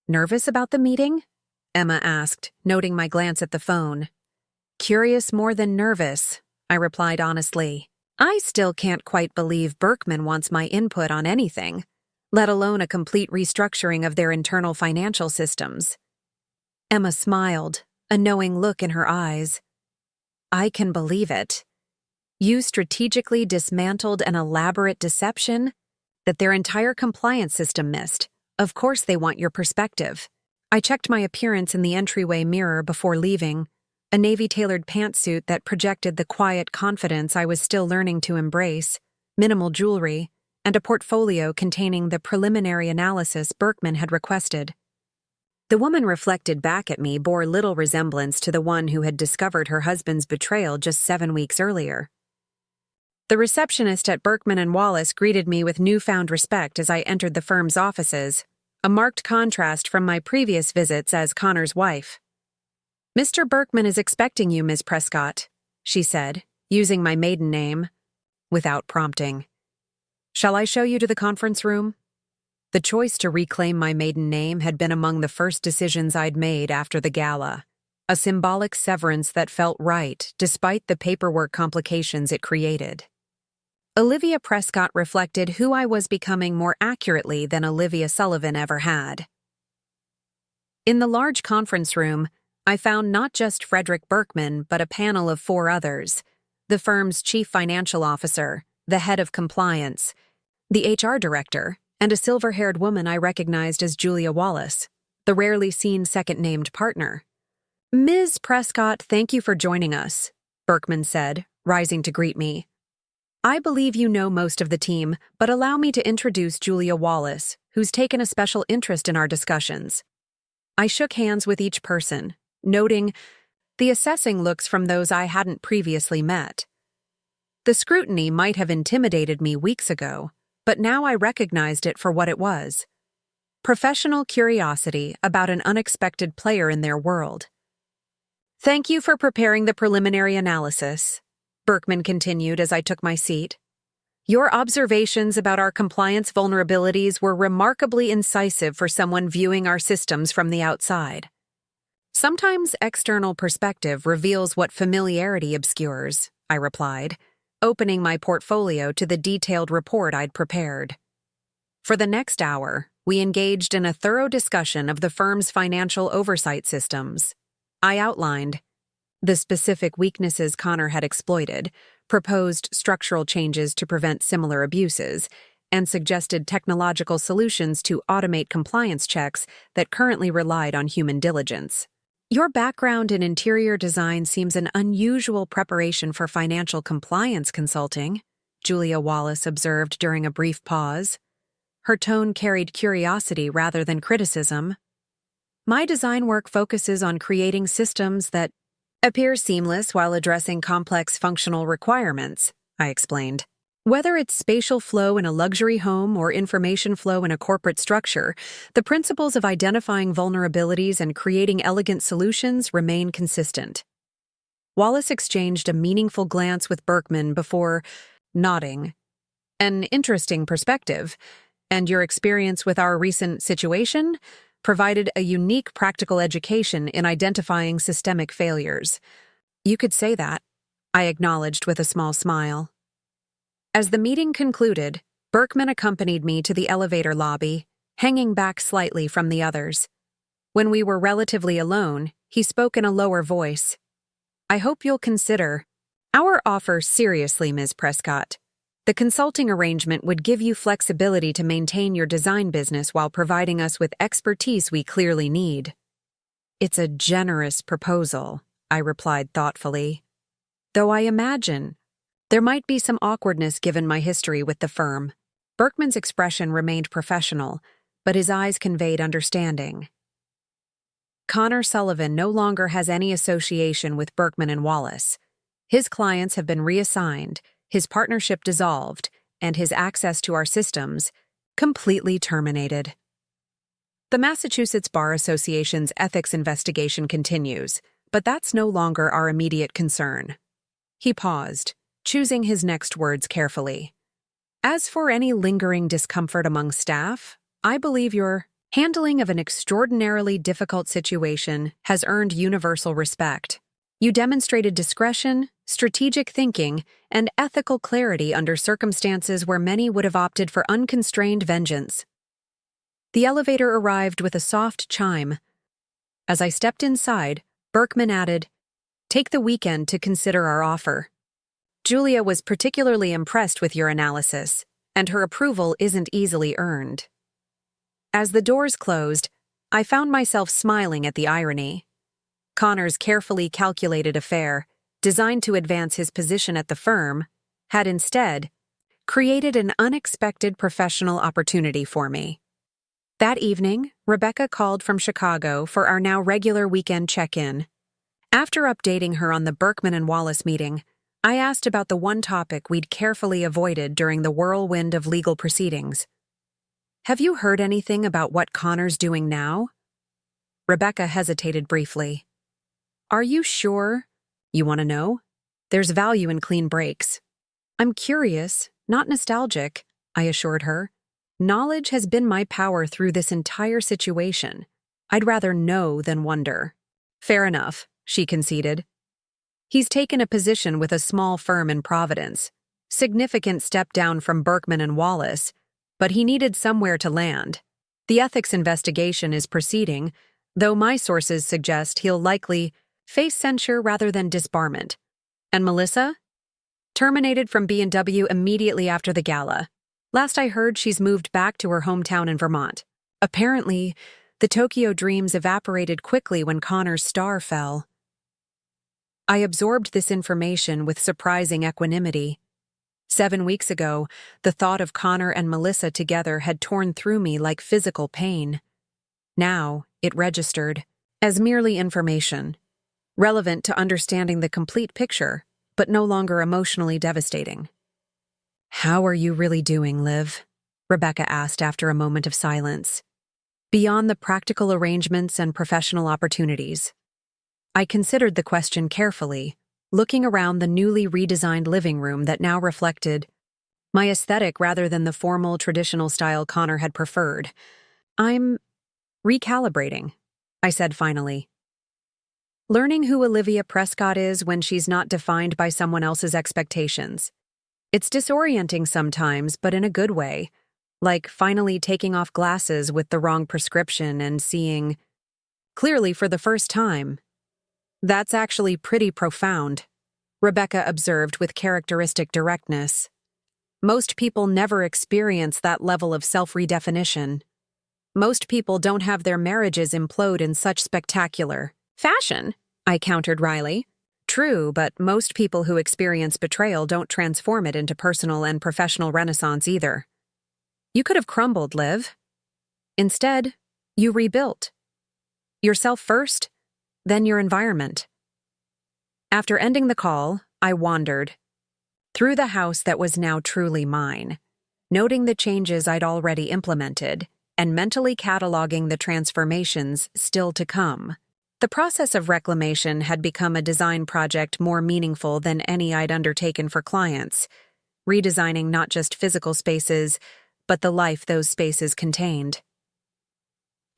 "Nervous about the meeting?" Emma asked, noting my glance at the phone. "Curious more than nervous," I replied honestly. I still can't quite believe Berkman wants my input on anything, let alone a complete restructuring of their internal financial systems. Emma smiled, a knowing look in her eyes. "I can believe it. You strategically dismantled an elaborate deception that their entire compliance system missed. Of course they want your perspective." I checked my appearance in the entryway mirror before leaving, a navy-tailored pantsuit that projected the quiet confidence I was still learning to embrace, minimal jewelry, and a portfolio containing the preliminary analysis Berkman had requested. The woman reflected back at me bore little resemblance to the one who had discovered her husband's betrayal just 7 weeks earlier. The receptionist at Berkman and Wallace greeted me with newfound respect as I entered the firm's offices, a marked contrast from my previous visits as Connor's wife. "Mr. Berkman is expecting you, Ms. Prescott," she said, using my maiden name, without prompting. "Shall I show you to the conference room?" The choice to reclaim my maiden name had been among the first decisions I'd made after the gala, a symbolic severance that felt right despite the paperwork complications it created. Olivia Prescott reflected who I was becoming more accurately than Olivia Sullivan ever had. In the large conference room, I found not just Frederick Berkman, but a panel of 4 others: the firm's chief financial officer, the head of compliance, the HR director, and a silver-haired woman I recognized as Julia Wallace, the rarely seen second-named partner. "Ms. Prescott, thank you for joining us," Berkman said, rising to greet me. "I believe you know most of the team, but allow me to introduce Julia Wallace, who's taken a special interest in our discussions." I shook hands with each person, noting the assessing looks from those I hadn't previously met. The scrutiny might have intimidated me weeks ago, but now I recognized it for what it was: professional curiosity about an unexpected player in their world. "Thank you for preparing the preliminary analysis," Berkman continued as I took my seat. "Your observations about our compliance vulnerabilities were remarkably incisive for someone viewing our systems from the outside. Sometimes external perspective reveals what familiarity obscures," I replied, opening my portfolio to the detailed report I'd prepared. For the next hour, we engaged in a thorough discussion of the firm's financial oversight systems. I outlined the specific weaknesses Connor had exploited, proposed structural changes to prevent similar abuses, and suggested technological solutions to automate compliance checks that currently relied on human diligence. "Your background in interior design seems an unusual preparation for financial compliance consulting," Julia Wallace observed during a brief pause. Her tone carried curiosity rather than criticism. "My design work focuses on creating systems that appear seamless while addressing complex functional requirements," I explained. "Whether it's spatial flow in a luxury home or information flow in a corporate structure, the principles of identifying vulnerabilities and creating elegant solutions remain consistent." Wallace exchanged a meaningful glance with Berkman before nodding. "An interesting perspective. And your experience with our recent situation provided a unique practical education in identifying systemic failures. You could say that, I acknowledged with a small smile. As the meeting concluded, Berkman accompanied me to the elevator lobby, hanging back slightly from the others. When we were relatively alone, he spoke in a lower voice. I hope you'll consider our offer seriously, Ms. Prescott. The consulting arrangement would give you flexibility to maintain your design business while providing us with expertise we clearly need. It's a generous proposal, I replied thoughtfully. Though I imagine there might be some awkwardness given my history with the firm. Berkman's expression remained professional, but his eyes conveyed understanding. Connor Sullivan no longer has any association with Berkman and Wallace. His clients have been reassigned, his partnership dissolved, and his access to our systems completely terminated. The Massachusetts Bar Association's ethics investigation continues, but that's no longer our immediate concern. He paused, choosing his next words carefully. As for any lingering discomfort among staff, I believe your handling of an extraordinarily difficult situation has earned universal respect. You demonstrated discretion, strategic thinking, and ethical clarity under circumstances where many would have opted for unconstrained vengeance. The elevator arrived with a soft chime. As I stepped inside, Berkman added, "Take the weekend to consider our offer. Julia was particularly impressed with your analysis, and her approval isn't easily earned." As the doors closed, I found myself smiling at the irony. Connor's carefully calculated affair, designed to advance his position at the firm, had instead created an unexpected professional opportunity for me. That evening, Rebecca called from Chicago for our now regular weekend check-in. After updating her on the Berkman and Wallace meeting, I asked about the one topic we'd carefully avoided during the whirlwind of legal proceedings. "Have you heard anything about what Connor's doing now?" Rebecca hesitated briefly. "Are you sure you want to know? There's value in clean breaks." "I'm curious, not nostalgic," I assured her. "Knowledge has been my power through this entire situation. I'd rather know than wonder." "Fair enough," she conceded. "He's taken a position with a small firm in Providence. Significant step down from Berkman and Wallace, but he needed somewhere to land. The ethics investigation is proceeding, though my sources suggest he'll likely face censure rather than disbarment. And Melissa? Terminated from B&W immediately after the gala. Last I heard, she's moved back to her hometown in Vermont. Apparently, the Tokyo dreams evaporated quickly when Connor's star fell." I absorbed this information with surprising equanimity. 7 weeks ago, the thought of Connor and Melissa together had torn through me like physical pain. Now, it registered as merely information, relevant to understanding the complete picture, but no longer emotionally devastating. "How are you really doing, Liv?" Rebecca asked after a moment of silence. "Beyond the practical arrangements and professional opportunities." I considered the question carefully, looking around the newly redesigned living room that now reflected my aesthetic rather than the formal, traditional style Connor had preferred. "I'm recalibrating," I said finally. "Learning who Olivia Prescott is when she's not defined by someone else's expectations. It's disorienting sometimes, but in a good way, like finally taking off glasses with the wrong prescription and seeing clearly for the first time." "That's actually pretty profound," Rebecca observed with characteristic directness. "Most people never experience that level of self-redefinition. Most people don't have their marriages implode in such spectacular fashion," I countered wryly. "True, but most people who experience betrayal don't transform it into personal and professional renaissance either. You could have crumbled, Liv. Instead, you rebuilt. Yourself first, then your environment." After ending the call, I wandered through the house that was now truly mine, noting the changes I'd already implemented and mentally cataloging the transformations still to come. The process of reclamation had become a design project more meaningful than any I'd undertaken for clients, redesigning not just physical spaces, but the life those spaces contained.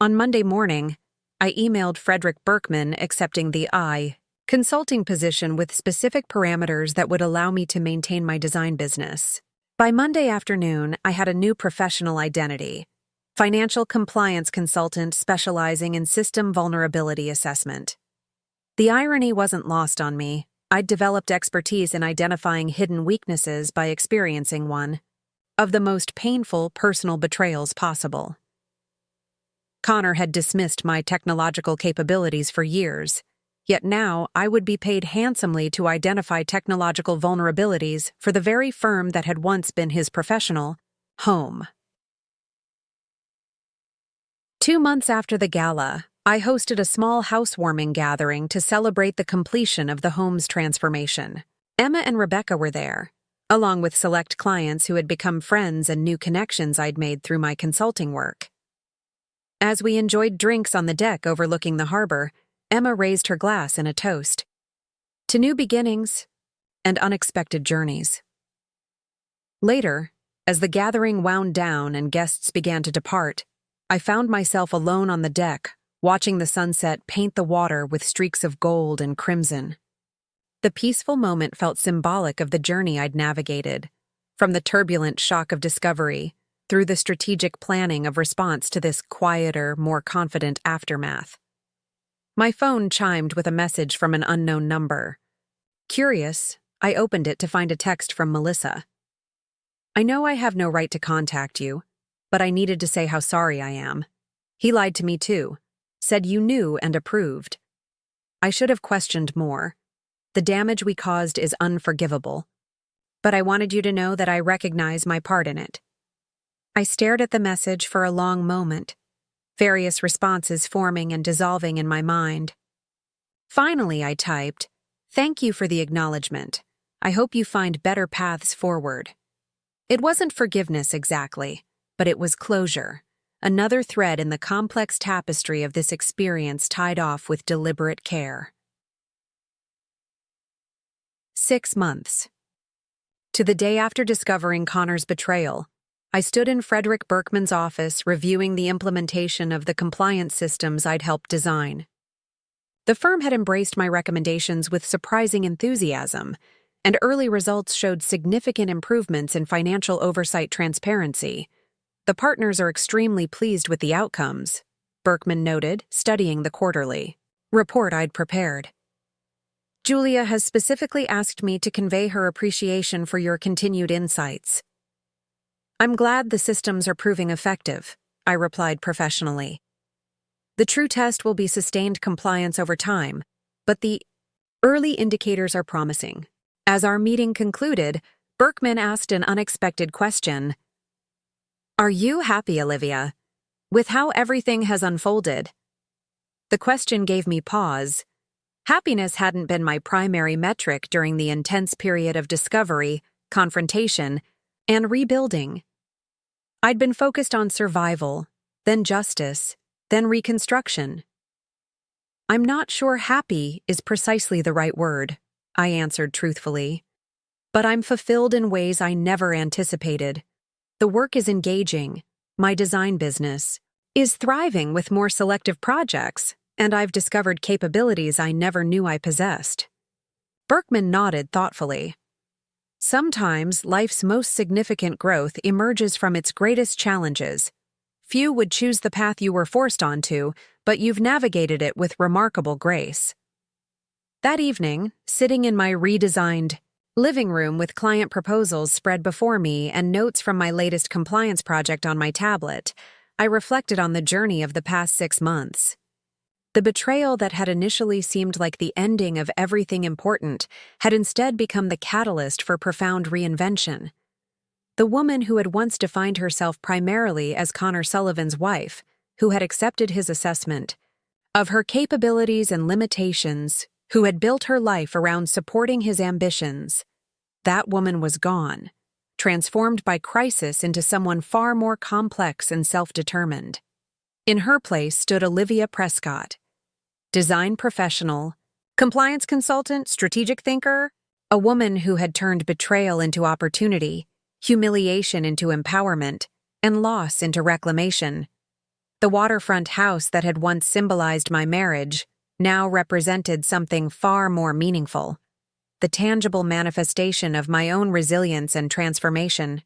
On Monday morning, I emailed Frederick Berkman accepting the consulting position with specific parameters that would allow me to maintain my design business. By Monday afternoon, I had a new professional identity: financial compliance consultant specializing in system vulnerability assessment. The irony wasn't lost on me. I'd developed expertise in identifying hidden weaknesses by experiencing one of the most painful personal betrayals possible. Connor had dismissed my technological capabilities for years, yet now I would be paid handsomely to identify technological vulnerabilities for the very firm that had once been his professional home. 2 months after the gala, I hosted a small housewarming gathering to celebrate the completion of the home's transformation. Emma and Rebecca were there, along with select clients who had become friends and new connections I'd made through my consulting work. As we enjoyed drinks on the deck overlooking the harbor, Emma raised her glass in a toast to new beginnings and unexpected journeys. Later, as the gathering wound down and guests began to depart, I found myself alone on the deck, watching the sunset paint the water with streaks of gold and crimson. The peaceful moment felt symbolic of the journey I'd navigated, from the turbulent shock of discovery through the strategic planning of response to this quieter, more confident aftermath. My phone chimed with a message from an unknown number. Curious, I opened it to find a text from Melissa. "I know I have no right to contact you, but I needed to say how sorry I am. He lied to me too. Said you knew and approved. I should have questioned more. The damage we caused is unforgivable. But I wanted you to know that I recognize my part in it." I stared at the message for a long moment, various responses forming and dissolving in my mind. Finally, I typed, "Thank you for the acknowledgement. I hope you find better paths forward." It wasn't forgiveness exactly, but it was closure. Another thread in the complex tapestry of this experience tied off with deliberate care. 6 months. To the day after discovering Connor's betrayal, I stood in Frederick Berkman's office reviewing the implementation of the compliance systems I'd helped design. The firm had embraced my recommendations with surprising enthusiasm, and early results showed significant improvements in financial oversight transparency. "The partners are extremely pleased with the outcomes," Berkman noted, studying the quarterly report I'd prepared. "Julia has specifically asked me to convey her appreciation for your continued insights." "I'm glad the systems are proving effective," I replied professionally. "The true test will be sustained compliance over time, but the early indicators are promising." As our meeting concluded, Berkman asked an unexpected question. "Are you happy, Olivia, with how everything has unfolded?" The question gave me pause. Happiness hadn't been my primary metric during the intense period of discovery, confrontation, and rebuilding. I'd been focused on survival, then justice, then reconstruction. "I'm not sure happy is precisely the right word," I answered truthfully. "But I'm fulfilled in ways I never anticipated. The work is engaging, my design business is thriving with more selective projects, and I've discovered capabilities I never knew I possessed." Berkman nodded thoughtfully. "Sometimes life's most significant growth emerges from its greatest challenges. Few would choose the path you were forced onto, but you've navigated it with remarkable grace." That evening, sitting in my redesigned living room with client proposals spread before me and notes from my latest compliance project on my tablet, I reflected on the journey of the past 6 months. The betrayal that had initially seemed like the ending of everything important had instead become the catalyst for profound reinvention. The woman who had once defined herself primarily as Connor Sullivan's wife, who had accepted his assessment of her capabilities and limitations, who had built her life around supporting his ambitions, that woman was gone, transformed by crisis into someone far more complex and self-determined. In her place stood Olivia Prescott, design professional, compliance consultant, strategic thinker, a woman who had turned betrayal into opportunity, humiliation into empowerment, and loss into reclamation. The waterfront house that had once symbolized my marriage, now represented something far more meaningful: the tangible manifestation of my own resilience and transformation.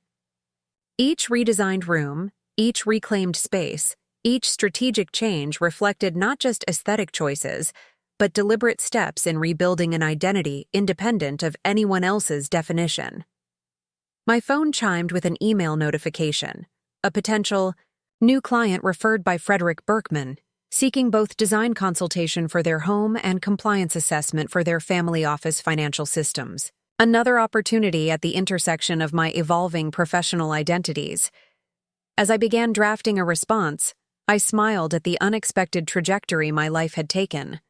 Each redesigned room, each reclaimed space, each strategic change reflected not just aesthetic choices, but deliberate steps in rebuilding an identity independent of anyone else's definition. My phone chimed with an email notification, a potential new client referred by Frederick Berkman, seeking both design consultation for their home and compliance assessment for their family office financial systems. Another opportunity at the intersection of my evolving professional identities. As I began drafting a response, I smiled at the unexpected trajectory my life had taken.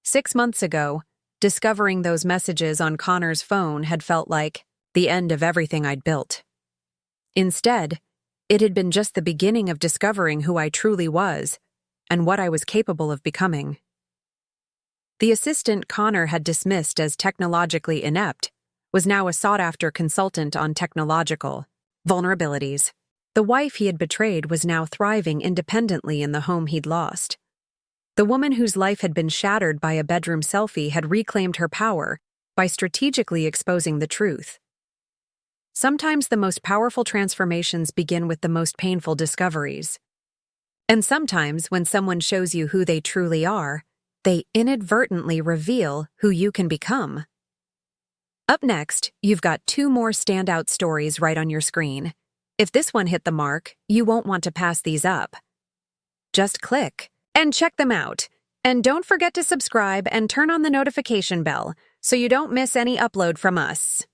6 months ago, discovering those messages on Connor's phone had felt like the end of everything I'd built. Instead, it had been just the beginning of discovering who I truly was and what I was capable of becoming. The assistant Connor had dismissed as technologically inept was now a sought-after consultant on technological vulnerabilities. The wife he had betrayed was now thriving independently in the home he'd lost. The woman whose life had been shattered by a bedroom selfie had reclaimed her power by strategically exposing the truth. Sometimes the most powerful transformations begin with the most painful discoveries. And sometimes, when someone shows you who they truly are, they inadvertently reveal who you can become. Up next, you've got 2 more standout stories right on your screen. If this one hit the mark, you won't want to pass these up. Just click and check them out. And don't forget to subscribe and turn on the notification bell so you don't miss any upload from us.